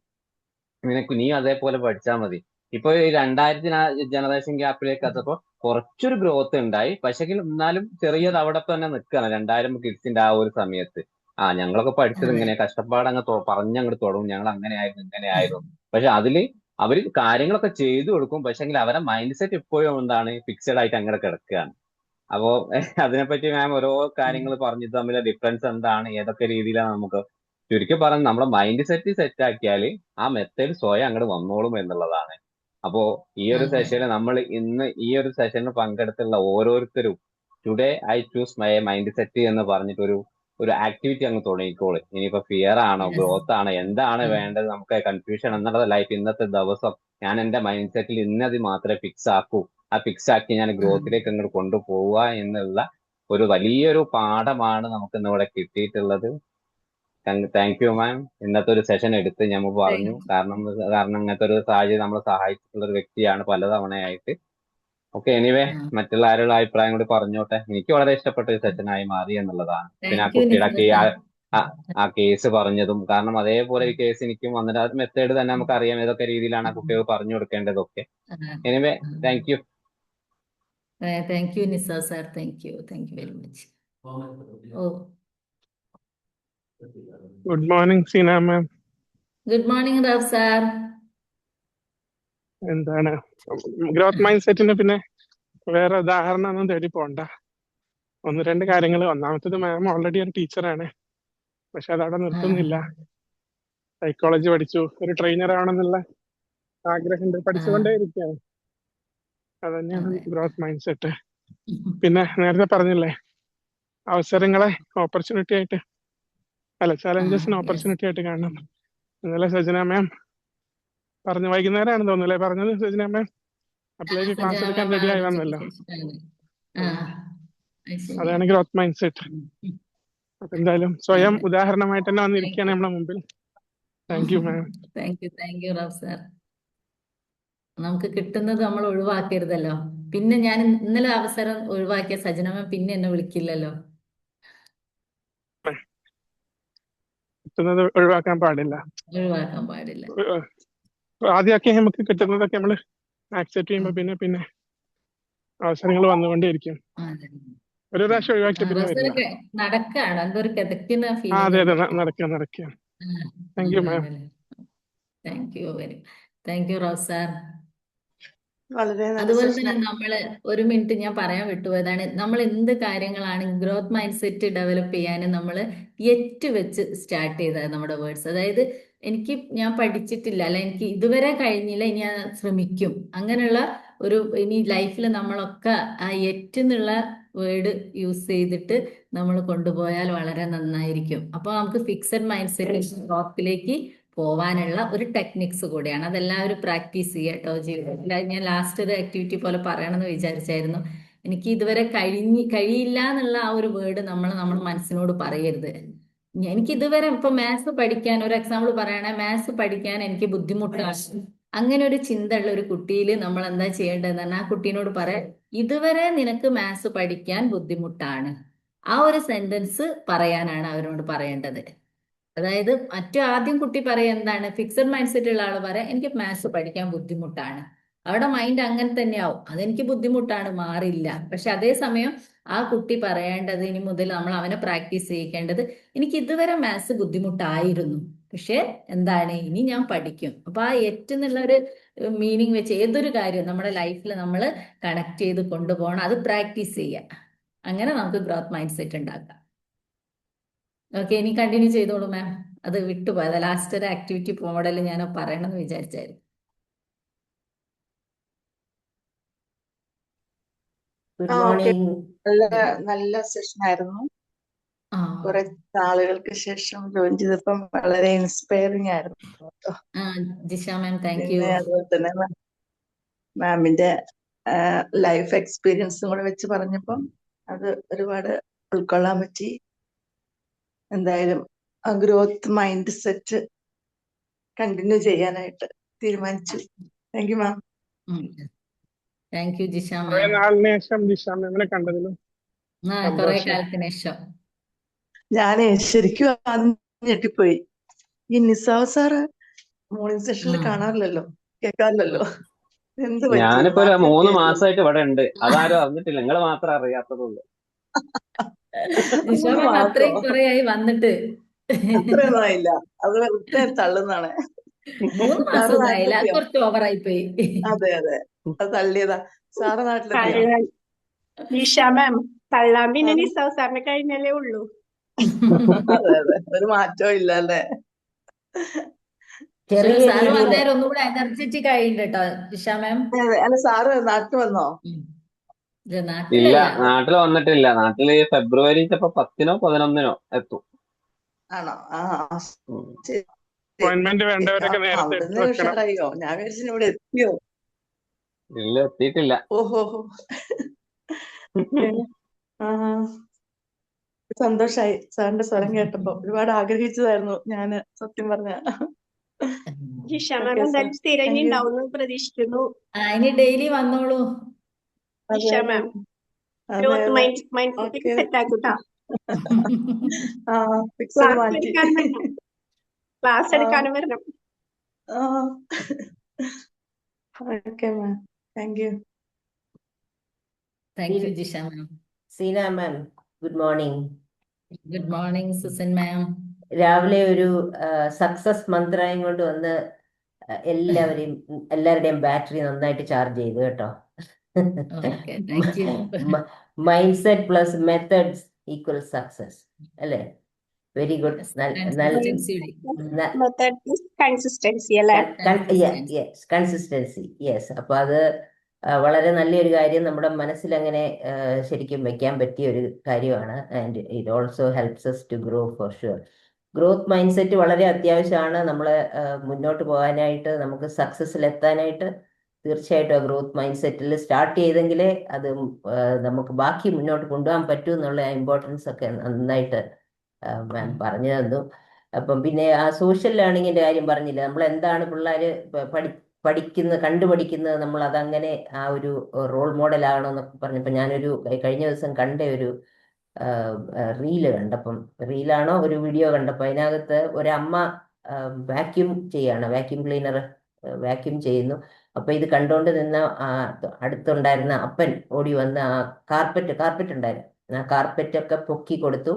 നീ അതേപോലെ പഠിച്ചാൽ മതി. ഇപ്പൊ ഈ 2000 ജനറേഷൻ ഗ്യാപ്പിലേക്ക് എത്തപ്പോ കുറച്ചൊരു ഗ്രോത്ത് ഉണ്ടായി, പക്ഷെ എന്നാലും ചെറിയത് അവിടെ തന്നെ നിൽക്കുകയാണ് 2000 കിഡ്സിന്റെ ആ ഒരു സമയത്ത്. ഞങ്ങളൊക്കെ പഠിച്ചത് അതെ ഇങ്ങനെ കഷ്ടപ്പാടങ്ങ് പറഞ്ഞങ്ങോട്ട് തുടങ്ങും, ഞങ്ങൾ അങ്ങനെ ആയിരുന്നു ഇങ്ങനെ ആയിരുന്നു. പക്ഷെ അതില് അവര് കാര്യങ്ങളൊക്കെ ചെയ്തു കൊടുക്കും, പക്ഷെങ്കിൽ അവരെ മൈൻഡ് സെറ്റ് ഇപ്പോഴും എന്താണ്, ഫിക്സഡ് ആയിട്ട് അങ്ങനെ കിടക്കുകയാണ്. അപ്പോ അതിനെപ്പറ്റി മാം ഓരോ കാര്യങ്ങൾ പറഞ്ഞു തമ്മിലെ ഡിഫറൻസ് എന്താണ്, ഏതൊക്കെ രീതിയിലാണ് നമുക്ക് ചുരുക്കി പറഞ്ഞ് നമ്മുടെ മൈൻഡ് സെറ്റ് ആക്കിയാൽ ആ മെത്തേഡ് സ്വയം അങ്ങോട്ട് വന്നോളും എന്നുള്ളതാണ്. അപ്പോ ഈ ഒരു അതെ സെഷനിൽ നമ്മൾ ഇന്ന് ഈ ഒരു സെഷനിൽ പങ്കെടുത്തുള്ള ഓരോരുത്തരും today I choose my mind set എന്ന് പറഞ്ഞിട്ട് ഒരു ആക്ടിവിറ്റി അങ്ങ് തുടങ്ങിക്കോള്. ഇനിയിപ്പോ ഫിയർ ആണോ യെസ് ഗ്രോത്ത് ആണോ എന്താണ് വേണ്ടത്, നമുക്ക് കൺഫ്യൂഷൻ എന്നുള്ള ലൈഫ് ഇന്നത്തെ ദിവസം ഞാൻ എന്റെ മൈൻഡ് സെറ്റിൽ ഇന്നത് മാത്രമേ ഫിക്സ് ആക്കൂ, ആ ഫിക്സ് ആക്കി ഞാൻ ഗ്രോത്തിലേക്ക് അങ്ങോട്ട് കൊണ്ടുപോവുക എന്നുള്ള ഒരു വലിയൊരു പാഠമാണ് നമുക്ക് ഇന്നിവിടെ കിട്ടിയിട്ടുള്ളത്. താങ്ക് യു മാം. ഇന്നത്തെ ഒരു സെഷൻ എടുത്ത് ഞമ്മ പറഞ്ഞു, കാരണം ഇങ്ങനത്തെ ഒരു സാഹചര്യം നമ്മളെ സഹായിച്ചിട്ടുള്ള ഒരു വ്യക്തിയാണ് പലതവണയായിട്ട്. ഓക്കെ, എനിവേ മറ്റുള്ള ആരുടെ അഭിപ്രായം കൂടി പറഞ്ഞോട്ടെ. എനിക്ക് വളരെ ഇഷ്ടപ്പെട്ട ഒരു സെഷനായി മാറി എന്നുള്ളതാണ്. പിന്നെ ആ താങ്ക് യു കുട്ടിയുടെ നിസ സാർ. ആ കേസ് പറഞ്ഞതും, കാരണം അതേപോലെ ഒരു കേസ് എനിക്കും വന്നിട്ട് ആ മെത്തേഡ് തന്നെ നമുക്ക് അറിയാം ഏതൊക്കെ രീതിയിലാണ് ആ കുട്ടികൾ പറഞ്ഞു കൊടുക്കേണ്ടതൊക്കെ. Anyway thank you. Thank you Nisa sir, thank you very much. Oh good morning Seena ma'am. Good morning Rao sir. എന്താണ് ഗ്രോത്ത് മൈൻഡ് സെറ്റിന് പിന്നെ വേറെ ഉദാഹരണം ഒന്നും തേടി പോണ്ട. 1-2 കാര്യങ്ങൾ. ഒന്നാമത്തത്, മാം ഓൾറെഡി ഒരു ടീച്ചറാണ്, പക്ഷെ അതവിടെ നിർത്തുന്നില്ല. സൈക്കോളജി പഠിച്ചു, ഒരു ട്രെയിനർ ആവണമെന്നുള്ള ആഗ്രഹമുണ്ട്, പഠിച്ചുകൊണ്ടേ ഇരിക്കുകയാണ്. അതന്നെയാണ് അതെ ഗ്രോത്ത് മൈൻഡ് സെറ്റ്. പിന്നെ നേരത്തെ പറഞ്ഞില്ലേ, അവസരങ്ങളെ ഓപ്പർച്യൂണിറ്റി ആയിട്ട്, അല്ല ചലഞ്ചസിന് യെസ് ഓപ്പർച്യൂണിറ്റി ആയിട്ട് കാണണം. ഇന്നലെ സജന മാം പറഞ്ഞു, വൈകുന്നേരമാണ് തോന്നുന്നല്ലേ പറഞ്ഞത് സജന മാം? അപ്പോഴേക്ക് ക്ലാസ് എടുക്കാൻ സജാമ റെഡി ആയി വന്നല്ലോ. ശരി. അതാണ് ഗ്രോത്ത് മൈൻഡ് സെറ്റ്. അപ്പൊ എന്തായാലും സ്വയം ഉദാഹരണമായിട്ട് തന്നെ വന്നിരിക്കുകയാണ് നമ്മളെ മുമ്പിൽ. Thank you ma'am. Thank U Rao sir. നമുക്ക് കിട്ടുന്നത് നമ്മൾ ഒഴിവാക്കരുതല്ലോ. പിന്നെ ഞാൻ ഇന്നലെ അവസരം ഒഴിവാക്കിയ സജനമ്മ പിന്നെ എന്നെ വിളിക്കില്ലല്ലോ. കിട്ടുന്നത് ഒഴിവാക്കാൻ പാടില്ല. ഒഴിവാക്കാൻ പാടില്ല. ആദ്യമൊക്കെ നമുക്ക് കിട്ടുന്നതൊക്കെ നമ്മൾ ആക്സെപ്റ്റ് ചെയ്യുമ്പോൾ പിന്നെ അവസരങ്ങൾ വന്നുകൊണ്ടേയിരിക്കും. അതെ. ഒരു പ്രാവശ്യം ഒഴിവാക്കിയ പിന്നെ വരില്ല. റസലൊക്കെ നടക്കാണ്, എന്തോ ഒരു കിതക്കുന്ന അതെ ഫീലിംഗ് അതെ, ഉണ്ട്. നടക്കുക. Thank you ma'am. Thank U Rao sir. വളരെ നല്ല അതുപോലെ തന്നെ സെഷനാണ്. നമ്മള് ഒരു മിനിറ്റ് ഞാൻ പറയാൻ വിട്ടുപോയതാണ്. നമ്മൾ എന്ത് കാര്യങ്ങളാണ് ഗ്രോത്ത് മൈൻഡ് സെറ്റ് ഡെവലപ്പ് ചെയ്യാൻ നമ്മൾ വെച്ച് സ്റ്റാർട്ട് ചെയ്ത നമ്മുടെ വേർഡ്സ്, അതായത് ഞാൻ പഠിച്ചിട്ടില്ല, അല്ല എനിക്ക് ഇതുവരെ കഴിഞ്ഞില്ല, ഇനി ഞാൻ ശ്രമിക്കും, അങ്ങനെയുള്ള ഇനി ലൈഫിൽ നമ്മളൊക്കെ ആ എന്നുള്ള വേർഡ് യൂസ് ചെയ്തിട്ട് നമ്മൾ കൊണ്ടുപോയാൽ വളരെ നന്നായിരിക്കും. അപ്പോൾ നമുക്ക് ഫിക്സഡ് മൈൻഡ് സെറ്റ് ഗ്രോത്തിലേക്ക് പോവാനുള്ള ഒരു ടെക്നിക്സ് കൂടിയാണ്. അതെല്ലാവരും പ്രാക്ടീസ് ചെയ്യുക കേട്ടോ ജീവിതത്തിൽ. ഞാൻ ലാസ്റ്റ് ഒരു ആക്ടിവിറ്റി പോലെ പറയണമെന്ന് വിചാരിച്ചായിരുന്നു. എനിക്ക് ഇതുവരെ കഴിയില്ല എന്നുള്ള ആ ഒരു വേർഡ് നമ്മൾ മനസ്സിനോട് പറയരുത്. എനിക്ക് ഇതുവരെ ഇപ്പൊ മാത്സ് പഠിക്കാൻ, ഒരു എക്സാമ്പിൾ പറയണേ, മാത്സ് പഠിക്കാൻ എനിക്ക് ബുദ്ധിമുട്ടാണ്, അങ്ങനെ ഒരു ചിന്ത ഉള്ള ഒരു കുട്ടിയിൽ നമ്മൾ എന്താ ചെയ്യേണ്ടതെന്ന് പറഞ്ഞാൽ, ആ കുട്ടീനോട് പറയാം, ഇതുവരെ നിനക്ക് മാത്സ് പഠിക്കാൻ ബുദ്ധിമുട്ടാണ്. ആ ഒരു സെന്റൻസ് പറയാനാണ് അവരോട് പറയേണ്ടത്. അതായത് ആദ്യം കുട്ടി പറയാം എന്താണ്, ഫിക്സഡ് മൈൻഡ് സെറ്റ് ഉള്ള ആൾ പറയാം, എനിക്ക് മാത്സ് പഠിക്കാൻ ബുദ്ധിമുട്ടാണ്. അവിടെ മൈൻഡ് അങ്ങനെ തന്നെയാവും, അതെനിക്ക് ബുദ്ധിമുട്ടാണ്, മാറില്ല. പക്ഷെ അതേസമയം ആ കുട്ടി പറയേണ്ടത്, ഇനി മുതൽ നമ്മൾ അവനെ പ്രാക്ടീസ് ചെയ്യിക്കേണ്ടത്, എനിക്ക് ഇതുവരെ മാത്സ് ബുദ്ധിമുട്ടായിരുന്നു, പക്ഷെ എന്താണ്, ഇനി ഞാൻ പഠിക്കും. അപ്പൊ ആ എന്നുള്ള ഒരു മീനിങ് വെച്ച് ഏതൊരു കാര്യം നമ്മുടെ ലൈഫിൽ നമ്മൾ കണക്ട് ചെയ്ത് കൊണ്ടുപോകണം, അത് പ്രാക്ടീസ് ചെയ്യുക. അങ്ങനെ നമുക്ക് ഗ്രോത്ത് മൈൻഡ് സെറ്റ് ഉണ്ടാക്കാം. ഓക്കെ, ഇനി കണ്ടിന്യൂ ചെയ്തോളൂ മാം. അത് വിട്ടുപോയത് ലാസ്റ്റ് ഒരു ആക്ടിവിറ്റി മോഡൽ ഞാൻ പറയണമെന്ന് വിചാരിച്ചായിരുന്നു. Good okay. മോർണിംഗ്. നല്ല നല്ല സെഷൻ ആയിരുന്നു. ആ കുറെ നാളുകൾക്ക് ശേഷം ജോയിൻ ചെയ്തപ്പം വളരെ ഇൻസ്പയറിംഗ് ആയിരുന്നു കേട്ടോ. ആ ജിഷ മാം, താങ്ക് യു. പിന്നെ അതുപോലെ തന്നെ മാമിന്റെ ലൈഫ് എക്സ്പീരിയൻസും കൂടെ വെച്ച് പറഞ്ഞപ്പം അത് ഒരുപാട് ഉൾക്കൊള്ളാൻ പറ്റി. എന്തായാലും ആ ഗ്രോത്ത് മൈൻഡ് സെറ്റ് കണ്ടിന്യൂ ചെയ്യാനായിട്ട് തീരുമാനിച്ചു. Thank you ma'am. Thank you Jisha കുറെ മാം. നാളിന് ശേഷം ദിശ മാമിനെ കണ്ടതിലും കുറെ സന്തോഷം. കാലത്തിന് ശേഷം. ഞാനേ ശരിക്കും ആദ്യം ഞെട്ടിപ്പോയി. ഈ നിസാവ് സാറ് മോർണിംഗ് സെഷനിൽ ആ. കാണാറില്ലല്ലോ, കേൾക്കാറില്ലല്ലോ. എന്ത് പറ്റി? ഞാനിപ്പോ ഒരു 3 വാർത്തയൊക്കെ മാസമായിട്ട് ഇവിടെ ഉണ്ട്. അതാരും അറിഞ്ഞിട്ടില്ല, നിങ്ങൾ മാത്രം അറിയാത്തതുള്ളൂ. ജിഷ 3 മാം മാസോ? അത്രയും കുറെ ആയി വന്നിട്ട്. അത്രയൊന്നും ആയില്ല. അത് വെറുതെ തള്ളുന്നതാണ്. 3 സാറ് മാസമൊന്നും ആയില്ല, അത് നാട്ടിലെത്തിയോ? കുറച്ച് ഓവറായി പോയി. അതെ അതെ, അത് തള്ളിയതാ. സാറ് നാട്ടിലെത്തിയോ? തള്ളാൻ നിഷ മാം തള്ളാൻ പിന്നെ നിസാവ് സാറിനെ കഴിഞ്ഞല്ലേ ഉള്ളൂ. അതെ അതെ, ഒരു മാറ്റവും ഇല്ല അല്ലേ? ചെറിയ സാറ് രീതിയിൽ വന്നേരം ഒന്നുകൂടെ എനർജറ്റിക് ആയിട്ടുണ്ട് കേട്ടോ ജിഷ മാം. അതെ, അല്ല സാറ് നാട്ടിൽ വന്നോ? ഇത് ഇല്ല, നാട്ടിലല്ല. നാട്ടിൽ വന്നിട്ടില്ല. നാട്ടില് ഫെബ്രുവരി ചിലപ്പോ 10-നോ 11-നോ എത്തും. ആണോ? ആ ഉം. ശരി. അപ്പോയിന്റ്മെന്റ് വേണ്ടവരൊക്കെ നേരത്തെ എടുത്തു അവിടുന്ന് വെക്കണം. ഉഷാറായോ? ഞാൻ വിചാരിച്ചു ഇവിടെ എത്തിയോ. ഇല്ല, എത്തിയിട്ടില്ല. ഓഹോ. ആ, സന്തോഷായി സാറിന്റെ സ്വരം കേട്ടപ്പോ. ഒരുപാട് ആഗ്രഹിച്ചതായിരുന്നു ഞാന്, സത്യം പറഞ്ഞ. നിഷ മാം ഓക്കെ സാർ, എന്തായാലും സ്ഥിരം ഇനി താങ്ക് യു. ഉണ്ടാവും പ്രതീക്ഷിക്കുന്നു. ഇനി ഡെയിലി വന്നോളൂ. അതെ നിഷ അതെ മാം അതെ ഗ്രോത്ത് അതെ. Mind set okay. സെറ്റ് ആക്കൂട്ടാ. ആ, ഫിക്സഡ് ക്ലാസ് മാറ്റി. എടുക്കാനും വരണം. ക്ലാസ് ആ എടുക്കാനും വരണം. ആ. Okay ma'am, thank you. Thank you Jisha ma'am. Seena ma'am, good morning. Good morning Susan ma'am. രാവിലെ ഒരു സക്സസ് മന്ത്രയും കൊണ്ട് വന്ന് എല്ലാവരുടെയും ബാറ്ററി നന്നായിട്ട് ചാർജ് ചെയ്തു കേട്ടോ. Okay, thank you. Mind set plus methods equal success അല്ലേ? Very good. Consistency. Method consistency അല്ലേ? Consistency, yes. അപ്പൊ അത് വളരെ നല്ലൊരു കാര്യം, നമ്മുടെ മനസ്സിൽ അങ്ങനെ ശരിക്കും വെക്കാൻ പറ്റിയ ഒരു കാര്യമാണ്. And it also helps us to grow for sure. Growth mind set വളരെ അത്യാവശ്യമാണ് നമ്മളെ മുന്നോട്ട് പോകാനായിട്ട്, നമുക്ക് സക്സസ്സിൽ എത്താനായിട്ട്. തീർച്ചയായിട്ടും ആ ഗ്രോത്ത് മൈൻഡ് സെറ്റിൽ സ്റ്റാർട്ട് ചെയ്തെങ്കിലേ അത് നമുക്ക് ബാക്കി മുന്നോട്ട് കൊണ്ടുപോകാൻ പറ്റൂ എന്നുള്ള ഇമ്പോർട്ടൻസ് ഒക്കെ നന്നായിട്ട് മാം പറഞ്ഞു തന്നു. അപ്പം പിന്നെ ആ സോഷ്യൽ ലേണിങ്ങിന്റെ കാര്യം പറഞ്ഞില്ല, നമ്മൾ എന്താണ് പിള്ളേർ കണ്ടുപഠിക്കുന്നത്, നമ്മൾ അതങ്ങനെ ആ ഒരു റോൾ മോഡൽ ആകണമെന്നൊക്കെ പറഞ്ഞപ്പോൾ ഞാനൊരു കഴിഞ്ഞ ദിവസം കണ്ട ഒരു റീല് കണ്ടപ്പം, റീലാണോ ഒരു വീഡിയോ കണ്ടപ്പോൾ അതിനകത്ത് ഒരമ്മ വാക്യൂം ചെയ്യാണ്, വാക്യൂം ക്ലീനർ വാക്യൂം ചെയ്യുന്നു. അപ്പൊ ഇത് കണ്ടുകൊണ്ട് നിന്ന അടുത്തുണ്ടായിരുന്ന അപ്പൻ ഓടി വന്ന് ആ കാർപ്പറ്റ് ഉണ്ടായിരുന്നു, ആ കാർപ്പറ്റ് ഒക്കെ പൊക്കി കൊടുത്തു.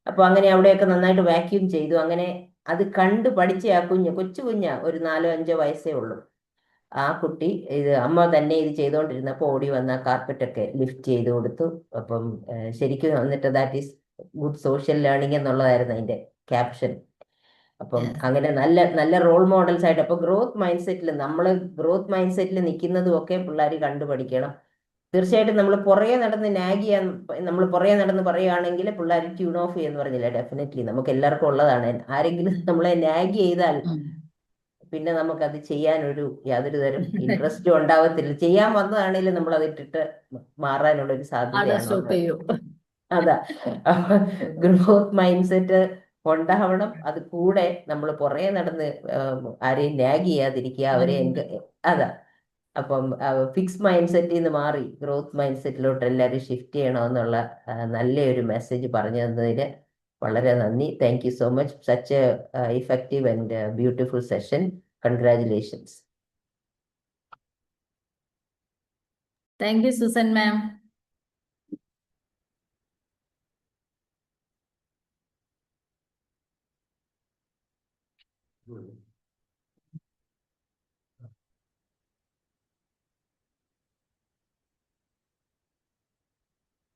അപ്പൊ അങ്ങനെ അവിടെയൊക്കെ നന്നായിട്ട് വാക്യൂം ചെയ്തു. അങ്ങനെ അത് കണ്ടു പഠിച്ച ആ കൊച്ചു കുഞ്ഞാ, ഒരു 4-5 വയസ്സേ ഉള്ളൂ. ആ കുട്ടി ഇത് അമ്മ തന്നെ ഇത് ചെയ്തുകൊണ്ടിരുന്നപ്പോ ഓടി വന്ന കാർപ്പറ്റൊക്കെ ലിഫ്റ്റ് ചെയ്ത് കൊടുത്തു. അപ്പം ശരിക്കും വന്നിട്ട് that is good social learning എന്നുള്ളതായിരുന്നു അതിന്റെ ക്യാപ്ഷൻ. അപ്പം അങ്ങനെ നല്ല നല്ല റോൾ മോഡൽസ് ആയിട്ട്, അപ്പൊ ഗ്രോത്ത് മൈൻഡ് സെറ്റിൽ നിൽക്കുന്നതും ഒക്കെ പിള്ളേർ കണ്ടുപഠിക്കണം. തീർച്ചയായിട്ടും നമ്മൾ പുറകെ നടന്ന് പറയുകയാണെങ്കിൽ പിള്ളേർ ട്യൂൺ ഓഫ് ചെയ്യുമെന്ന് പറഞ്ഞില്ല. ഡെഫിനറ്റ്ലി നമുക്ക് എല്ലാവർക്കും ഉള്ളതാണ്. ആരെങ്കിലും നമ്മളെ നാഗ് ചെയ്താൽ പിന്നെ നമുക്കത് ചെയ്യാനൊരു യാതൊരു തരം ഇൻട്രസ്റ്റും ഉണ്ടാവത്തില്ല. ചെയ്യാൻ വന്നതാണെങ്കിലും നമ്മൾ അത് ഇട്ടിട്ട് മാറാനുള്ള ഒരു സാധ്യതയാണ് സ്റ്റോപ്പ് ചെയ്യൂ. അതാ. ഗ്രോത്ത് മൈൻഡ് സെറ്റ് ഉണ്ടാവണം. അത് കൂടെ നമ്മൾ പുറകെ നടന്ന് ആരെയും നാഗ് ചെയ്യാതിരിക്കുക, അവരെ അതാ. അപ്പം ഫിക്സ് മൈൻഡ് സെറ്റിൽ നിന്ന് മാറി ഗ്രോത്ത് മൈൻഡ് സെറ്റിലോട്ട് എല്ലാവരും ഷിഫ്റ്റ് ചെയ്യണമെന്നുള്ള നല്ലൊരു മെസ്സേജ് പറഞ്ഞു തന്നതിന് വളരെ നന്ദി. Thank you so much. Such a effective and beautiful session. Congratulations. Thank you Susan ma'am.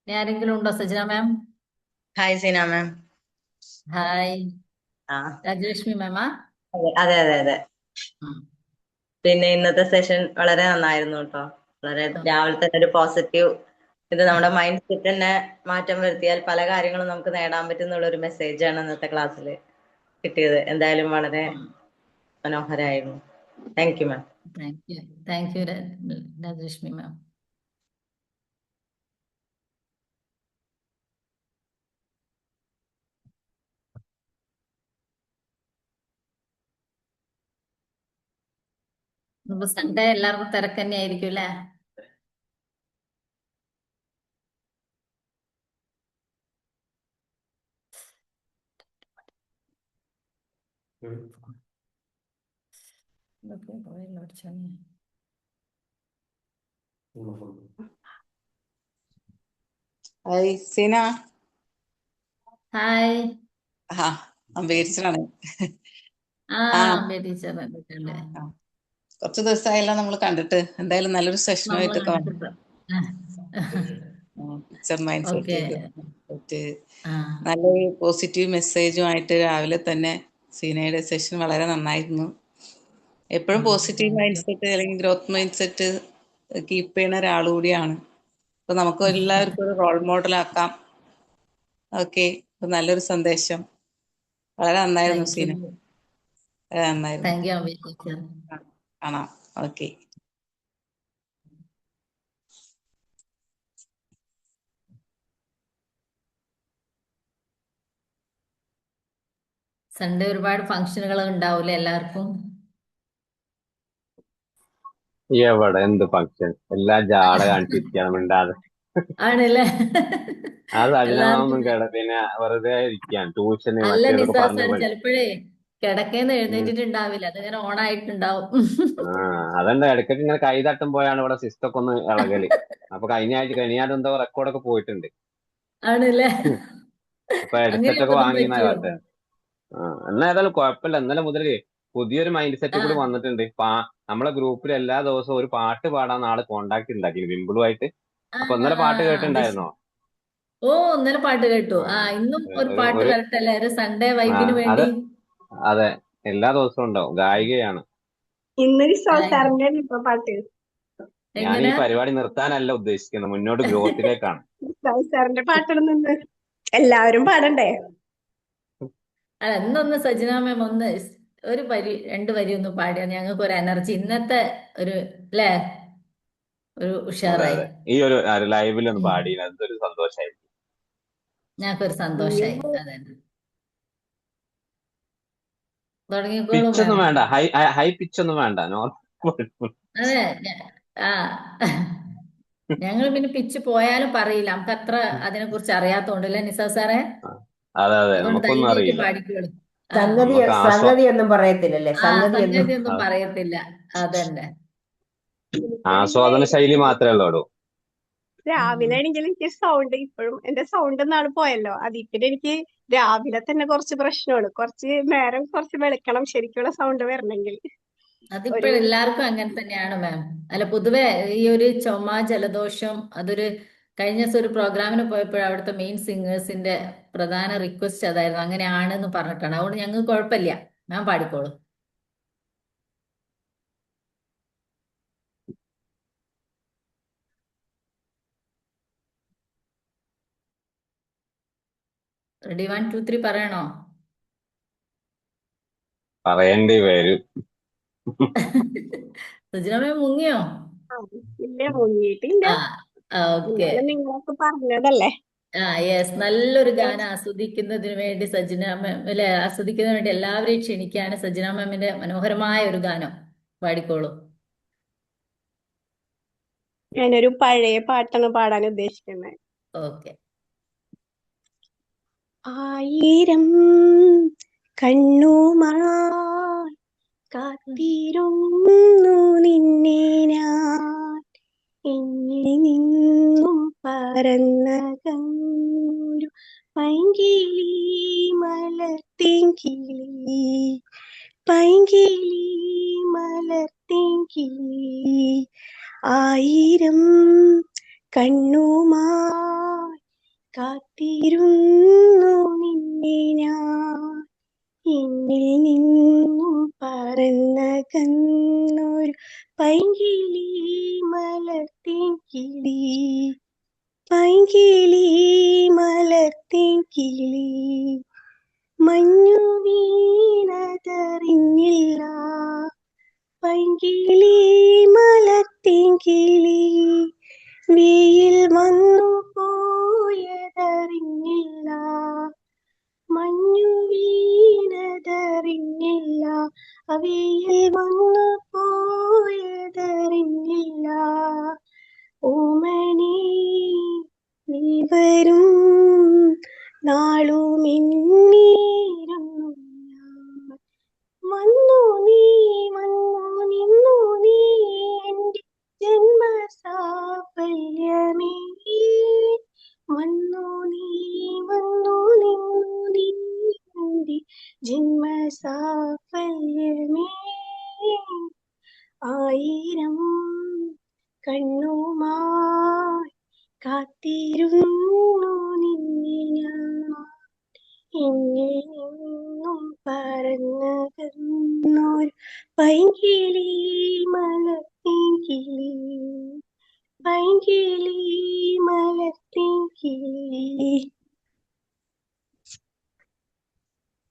ആരെങ്കിലും ഉണ്ടോ Sajana ma'am? Hi Seena ma'am. Hi ആ രാജലക്ഷ്മി മാമാ. അതെ അതെ അതെ. പിന്നെ ഇന്നത്തെ സെഷൻ വളരെ നന്നായിരുന്നു കേട്ടോ. വളരെ രാവിലെ തന്നെ ഒരു പോസിറ്റീവ്, ഇത് നമ്മുടെ മൈൻഡ് സെറ്റ് തന്നെ മാറ്റം വരുത്തിയാൽ പല കാര്യങ്ങളും നമുക്ക് നേടാൻ പറ്റുന്നുള്ള ഒരു മെസ്സേജാണ് ഇന്നത്തെ ക്ലാസ്സിൽ കിട്ടിയത്. എന്തായാലും വളരെ മനോഹരമായിരുന്നു. Thank you ma'am. Thank you Rajalakshmi ma'am. Sunday എല്ലാവർക്കും തിരക്ക് തന്നെ ആയിരിക്കും അല്ലേ? ഹായ് സീന. ഹായ്. അംബേദ്കറാണ്. ടീച്ചർ കുറച്ച് ദിവസമായല്ലോ നമ്മൾ കണ്ടിട്ട്. എന്തായാലും നല്ലൊരു സെഷനുമായിട്ടൊക്കെ ടീച്ചർ മൈൻഡ് സെറ്റ് നല്ലൊരു പോസിറ്റീവ് മെസ്സേജുമായിട്ട് രാവിലെ തന്നെ സീനയുടെ സെഷൻ വളരെ നന്നായിരുന്നു. എപ്പോഴും പോസിറ്റീവ് മൈൻഡ് സെറ്റ് അല്ലെങ്കിൽ ഗ്രോത്ത് മൈൻഡ് സെറ്റ് കീപ്പ് ചെയ്യുന്ന ഒരാളുകൂടിയാണ്. അപ്പൊ നമുക്ക് എല്ലാവർക്കും ഒരു റോൾ മോഡൽ ആക്കാം. ഓക്കെ, നല്ലൊരു സന്ദേശം. വളരെ നന്നായിരുന്നു സീന. വളരെ നന്നായിരുന്നു. കാണാം. ഓക്കെ. സൺഡേ ഒരുപാട് ഫംഗ്ഷനുകൾ ഉണ്ടാവൂലേ എല്ലാവർക്കും? എവിടെ എന്ത് ഫംഗ്ഷൻ, എല്ലാം ജാട കാണിച്ചിരിക്കുകയാണ് മിണ്ടാതെ. ആണല്ലേ? അത് അതിനൊന്നും പിന്നെ വെറുതെ ഇരിക്കുകയാണ്. ട്യൂഷന് അല്ല മറ്റേതൊക്കെ നിസാർ പറഞ്ഞു സാർ, ചിലപ്പോഴേ കിടക്കേന്ന് എഴുന്നേറ്റിട്ടുണ്ടാവില്ല, അതിങ്ങനെ ഓണായിട്ടുണ്ടാവും. അതുണ്ട്. ഇടയ്ക്കൊക്കെ ഇങ്ങനെ കൈ തട്ടുമ്പോഴാണ് ഇവിടെ സിസ്റ്റൊക്കെ ഒന്ന് ഇളകല്. അപ്പൊ കഴിഞ്ഞാൽ എന്തോ റെക്കോർഡൊക്കെ പോയിട്ടുണ്ട്. ആണല്ലേ? അപ്പൊ ഹെഡ്സെറ്റൊക്കെ വാങ്ങിയെന്നാ കേട്ടെ. എന്നാ ഏതായാലും കുഴപ്പമില്ല. ഇന്നലെ മുതൽ പുതിയൊരു മൈൻഡ് സെറ്റ് കൂടി വന്നിട്ടുണ്ട്. നമ്മളെ ഗ്രൂപ്പിൽ എല്ലാ ദിവസവും ഒരു പാട്ട് പാടാൻ നാളെ കോണ്ടാക്ട് ഉണ്ടാക്കി വിംബിളുമായിട്ട്. അപ്പൊ ഇന്നലെ പാട്ട് കേട്ടിട്ടുണ്ടായിരുന്നോ? ഇന്നലെ പാട്ട് കേട്ടു. ഇന്നും ഒരു പാട്ട് വരട്ടെ എല്ലാവരും സൺഡേ വൈബിന് വേണ്ടി. അതെ, എല്ലാ ദിവസവും ഉണ്ടാവും. ഗായികയാണ്. ഇന്ന് സാറിന്റെ പാട്ട്. ഞാൻ ഈ പരിപാടി നിർത്താനല്ല ഉദ്ദേശിക്കുന്നത്, മുന്നോട്ട് ഗ്രോത്തിലേക്കാണ്. സാറിന്റെ പാട്ടിടുന്നുണ്ട്, എല്ലാവരും പാടണ്ടേ? അല്ല, ഇന്നൊന്ന് സജിന മാം ഒന്ന് ഒരു വരി 2 വരി ഒന്ന് പാടിയാ ഞങ്ങൾക്ക് ഒരു എനർജി, ഇന്നത്തെ ഒരു അല്ലേ ഒരു ഉഷാറായി. ഈ ഒരു ലൈവിൽ ഒന്ന് പാടി അതൊരു സന്തോഷമായി, ഞങ്ങൾക്കൊരു സന്തോഷായി. അതെ, പിച്ചൊന്നും വേണ്ട, ഹൈ പിച്ചൊന്നും വേണ്ട, അതെ. ഞങ്ങൾ പിന്നെ പിച്ച് പോയാലും പറയില്ല, നമുക്ക് അത്ര അതിനെ കുറിച്ച് അറിയാത്തോണ്ടല്ലേ നിസാ സാറേ? അതെ അതെ, അതുകൊണ്ട് നമുക്കൊന്നും ധൈര്യമായിട്ട് അറിയില്ല. പാടിക്കോളൂ. സംഗതി ഒന്നും പറയത്തില്ലല്ലേ? സംഗതി ഒന്നും പറയത്തില്ല. അതന്നെ, ആസ്വാദന ശൈലി മാത്രമേ ഉള്ളൂ. രാവിലെ ആണെങ്കിൽ എനിക്ക് സൗണ്ട് ഇപ്പോഴും എന്റെ സൗണ്ട് നാളെ പോയല്ലോ, അതിൽ പിന്നെ എനിക്ക് രാവിലെ തന്നെ കുറച്ച് പ്രശ്നമാണ്. കുറച്ച് നേരം കുറച്ച് വെളുക്കണം ശരിക്കുള്ള സൗണ്ട് വരണമെങ്കിൽ. അതിപ്പോഴും എല്ലാവർക്കും അങ്ങനെ തന്നെയാണ് മാം. അല്ല, പൊതുവെ ഈ ഒരു ചുമ ജലദോഷം അതൊരു കഴിഞ്ഞ ദിവസം ഒരു പ്രോഗ്രാമിന് പോയപ്പോൾ അവിടുത്തെ മെയിൻ സിംഗേഴ്സിന്റെ പ്രധാന റിക്വസ്റ്റ് അതായിരുന്നു, അങ്ങനെയാണെന്ന് പറഞ്ഞിട്ടാണ്. അതുകൊണ്ട് ഞങ്ങൾക്ക് കുഴപ്പമില്ല, മാം പാടിക്കോളൂ. റെഡി 1 2 3 പറയണോ? പറയേണ്ടി വരും. സുജന മാം മുങ്ങിയോ? ഇല്ല, മുങ്ങിയിട്ടില്ല. ഓക്കെ, നിങ്ങളൊക്കെ പറഞ്ഞതല്ലേ. യെസ്. നല്ലൊരു ഗാനം ആസ്വദിക്കുന്നതിന് വേണ്ടി സജിന മാം അല്ലെ, ആസ്വദിക്കുന്നതിന് വേണ്ടി എല്ലാവരെയും ക്ഷണിക്കുകയാണ്. സജിന മാമിന്റെ മനോഹരമായ ഒരു ഗാനം പാടിക്കോളൂ. ഞാനൊരു പഴയ പാട്ടാണ് പാടാൻ ഉദ്ദേശിക്കുന്നത്. ഓക്കെ. 1000 കണ്ണുമായി കാത്തിരുന്നു നിന്നെ ഞാൻ, എന്നിൽ നിന്നും പറന്നകന്നു പൈങ്കിളി മലർത്തേങ്കിളി, പൈങ്കിളി മലർത്തേങ്കിളി. 1000 കണ്ണുമായി കാത്തിരുന്നു നിന്നെ ഞാൻ എന്നിൽ നിന്നും പറന്നകന്നൊരു പൈങ്കിളി മലർത്തിൻ കിളി പൈങ്കിളി മലർത്തിൻ കിളി മഞ്ഞു വീണതറിഞ്ഞില്ല പൈങ്കിളി മലർത്തിൻ കിളി വെയിൽ വന്നു പോയതറിഞ്ഞില്ല മഞ്ഞു വീണതറിഞ്ഞില്ല വെയിൽ വന്നു പോയതറിഞ്ഞില്ല ഓമനേ നീ വരും നാളുമെന്നീരുന്നു ഞാൻ വന്നു നീ വന്നു നിന്നു നീ എൻ്റെ ജന്മസാഫല്യമേ വന്നു നീ വന്നു നിന്നു നീ എൻ്റെ ജന്മസാഫല്യമേ ആയിരം കണ്ണുമായി കാത്തിരുന്നു നിന്നെ ഞാൻ എന്നിൽ നിന്നും പറന്നകന്നൊരു പൈങ്കിളി മലർത്തിൻ കിളി പൈങ്കിളി മലർത്തിൻ കിളി.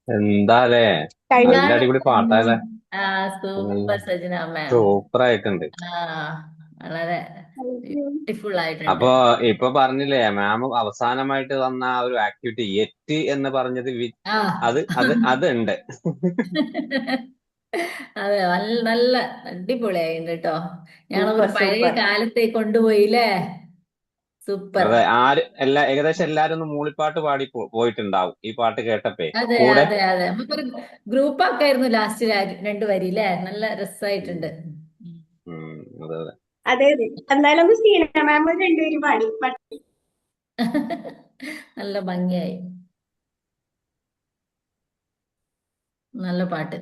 എന്താലേ കഴിഞ്ഞ നല്ല അടിപൊളി പാട്ടാല്ലേ. സൂപ്പർ സജന മാം. സൂപ്പർ ആയിട്ടുണ്ട്. വളരെ ബ്യൂട്ടിഫുൾ ആയിട്ടുണ്ട്. അപ്പൊ ഇപ്പൊ പറഞ്ഞില്ലേ മാം അവസാനമായിട്ട് വന്ന ആ ഒരു ആക്ടിവിറ്റി എറ്റ് എന്ന് പറഞ്ഞത് അതുണ്ട്. അതെ, നല്ല അടിപൊളിയായിട്ടുണ്ട് കേട്ടോ. ഞങ്ങളൊരു പഴയ കാലത്തേക്ക് കൊണ്ടുപോയില്ലേ. സൂപ്പർ. അതെ, ഏകദേശം എല്ലാരും ഒന്ന് മൂളിപ്പാട്ട് പാടി പോയിട്ടുണ്ടാവും ഈ പാട്ട് കേട്ടപ്പേ. അതെ കൂടെ അതെ അതെ, നമുക്കൊരു ഗ്രൂപ്പ് ആക്കായിരുന്നു ലാസ്റ്റ് 2 വരി അല്ലേ. നല്ല രസമായിട്ടുണ്ട്. അതെ അതെ അതെ അതെ, എന്തായാലും സീന മാം രണ്ടുപേരും പാടി. നല്ല ഭംഗിയായി, നല്ല പാട്ട്.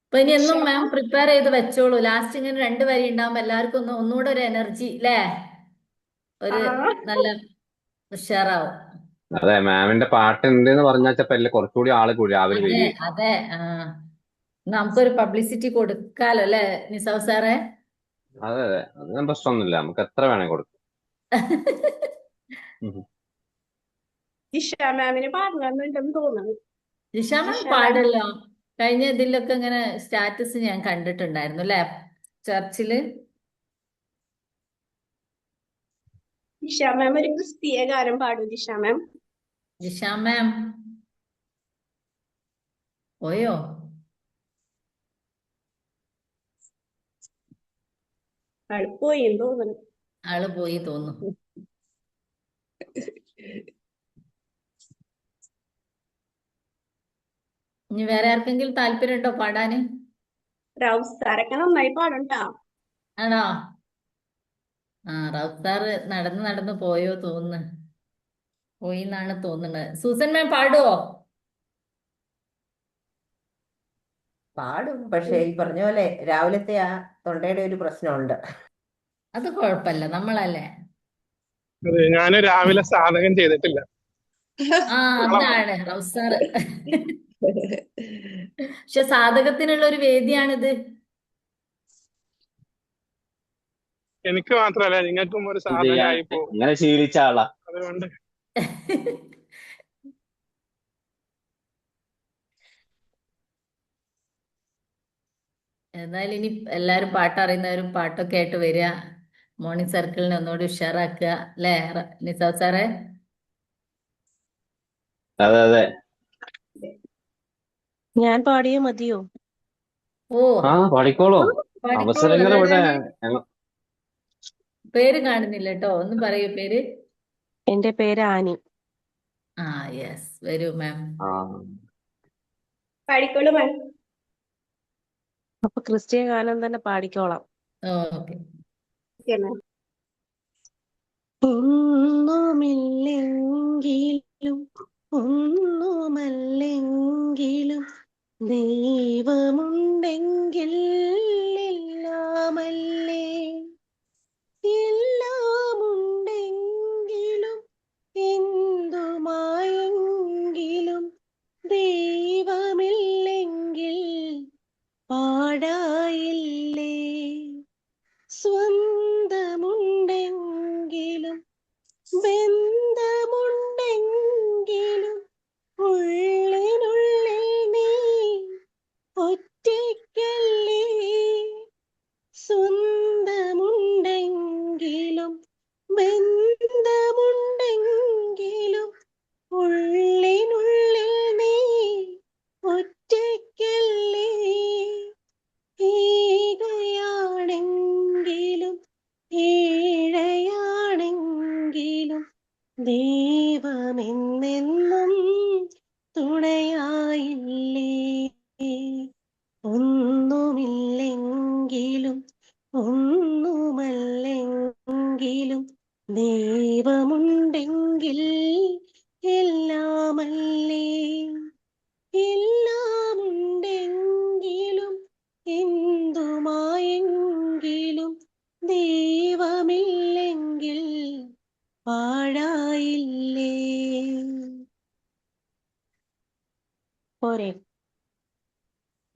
അപ്പൊ ഇനി എന്നും മാം പ്രിപ്പയർ ചെയ്ത് വെച്ചോളൂ. ലാസ്റ്റ് ഇങ്ങനെ 2 വരി ഉണ്ടാവുമ്പോ എല്ലാവർക്കും ഒന്നുകൂടെ ഒരു എനർജി അല്ലേ, ഒരു നല്ല ഉഷാറാവും. അതെ, മാമിന്റെ പാട്ട് ഉണ്ട് എന്ന് പറഞ്ഞാൽ കുറച്ചുകൂടി ആള് രാവിലെ അതെ വരും. അതെ. നമുക്കൊരു പബ്ലിസിറ്റി കൊടുക്കാലോ അല്ലെ നിസാവ് സാറേ. അതെ അതെ, അതിനും പ്രശ്നമൊന്നുമില്ല, നമുക്ക് എത്ര വേണേ കൊടുക്കും. ജിഷ മാമിന് പാടണമെന്നുണ്ടെന്ന് തോന്നുന്നു. ജിഷ മാം പാടല്ലോ. കഴിഞ്ഞ ഇതിലൊക്കെ ഇങ്ങനെ സ്റ്റാറ്റസ് ഞാൻ കണ്ടിട്ടുണ്ടായിരുന്നു അല്ലെ, ചർച്ചില്. ജിഷ മാം ഒരു ക്രിസ്തീയ ഗാനം പാടും. ജിഷ മാം പോയോ? ആള് പോയെന്ന് തോന്നുന്നു. ആള് പോയി തോന്നുന്നു. ഇനി വേറെ ആർക്കെങ്കിലും താല്പര്യമുണ്ടോ പാടാന്? റൌഫ് സാറൊക്കെ നന്നായി പാടണ്ടാ. ആണോ? റൌഫ് സാറ് നടന്ന് പോയോ തോന്നുന്നു. പോയി എന്നാണ് തോന്നുന്നത്. സൂസൻ മാം പാടുവോ? പാടും, പക്ഷെ ഈ പറഞ്ഞ പോലെ രാവിലത്തെ ആ തൊണ്ടയുടെ ഒരു പ്രശ്നമുണ്ട്. അത് കുഴപ്പമില്ല, നമ്മളല്ലേ. അതെ, ഞാൻ രാവിലെ സാധകം ചെയ്തിട്ടില്ല. അതാണ് റൌഫ് സാറ്. പക്ഷെ സാധകത്തിനുള്ള ഒരു വേദിയാണിത്. എനിക്ക് മാത്രല്ല, നിങ്ങൾക്കും ഒരു സാധകമായി പോകും. അങ്ങനെ ശീലിച്ച ആളാ. അതുകൊണ്ട് എന്നാലും ഇനി എല്ലാരും പാട്ടറിയുന്നവരും പാട്ടൊക്കെ ആയിട്ട് വരിക. മോർണിംഗ് സർക്കിളിനെ ഒന്നുകൂടി ഉഷാറാക്കുക അല്ലേ നിസാവ് സാറേ? അതെ അതെ. ഞാൻ പാടിയേ മതിയോ? ഓ പാടിക്കോളൂ. അവസരങ്ങൾ ഇവിടെ. പേര് കാണുന്നില്ല കേട്ടോ, ഒന്ന് പറയൂ പേര്. എന്റെ പേര് ആനി. യെസ്, വരൂ മാം. പാടിക്കോളൂ മാം. അപ്പൊ ക്രിസ്ത്യൻ ഗാനം തന്നെ പാടിക്കോളാം. ഓക്കെ. ഒന്നുമില്ലെങ്കിലും ഒന്നുമല്ലെങ്കിലും ദൈവമുണ്ടെങ്കിൽ എല്ലാമല്ലേ, എല്ലാമുണ്ടെങ്കിൽ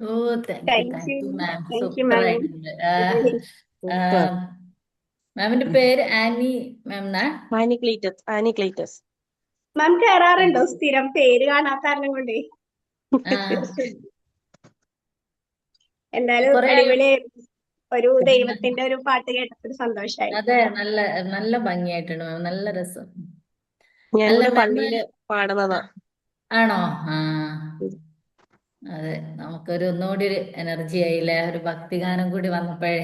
oh thank thank you you ma'am, thank you super ma'am. ആയിട്ടുണ്ട്. സൂപ്പർ. മാമിന്റെ പേര് ആനി മാം എന്നാ? Annie Cletus, Annie Cletus. Ma'am കേറാറുണ്ടോ? സ്ഥിരം പേര് കാണാത്ത കാരണം കൊണ്ടേ. ആ, എന്തായാലും കൊറേ അടിപൊളിയായിരുന്നു. ഒരു ദൈവത്തിന്റെ ഒരു പാട്ട് കേട്ടപ്പോൾ സന്തോഷായി. അതെ, നല്ല നല്ല ഭംഗിയായിട്ടുണ്ട് മാം, നല്ല രസം. ഞാൻ അല്ല കൂടെ മാം, പള്ളിയില് പാടുന്നതാ. ആണോ? ആ, അതെ, നമുക്കൊരു ഒന്നുകൂടി ഒരു എനർജി ആയില്ലേ, ഒരു ഭക്തിഗാനം കൂടി വന്നപ്പോഴേ.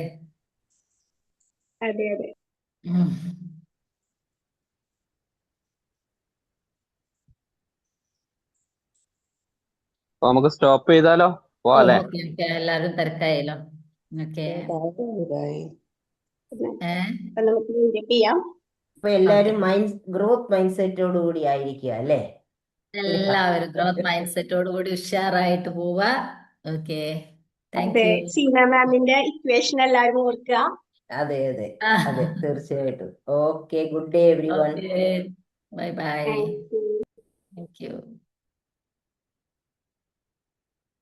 അതെ അതെ. ഉം. അപ്പൊ നമുക്ക് സ്റ്റോപ്പ് ചെയ്താലോ? ഓ, പോവാല്ലേ? ഓക്കെ ഓക്കെ, എല്ലാരും തിരക്കായല്ലോ. ഓക്കെ. അപ്പൊ നമുക്ക് മീറ്റപ്പ് ചെയ്യാം. അപ്പൊ എല്ലാരും ഗ്രോത്ത് മൈൻഡ് സെറ്റോട് കൂടി ആയിരിക്കുക അല്ലേ? എല്ലാവരും ഗ്രോത്ത് മൈൻഡ് സെറ്റോട് കൂടി ഉഷാറായിട്ട് പോവാ. ഓക്കെ, താങ്ക് അതെ, യു. സീന മാമിന്റെ ഇക്വേഷൻ എല്ലാവരും ഓർക്കുക. അതെ അതെ അതെ, തീർച്ചയായിട്ടും. Okay, good day every one. Okay, bye bye. Thank you. Thank U.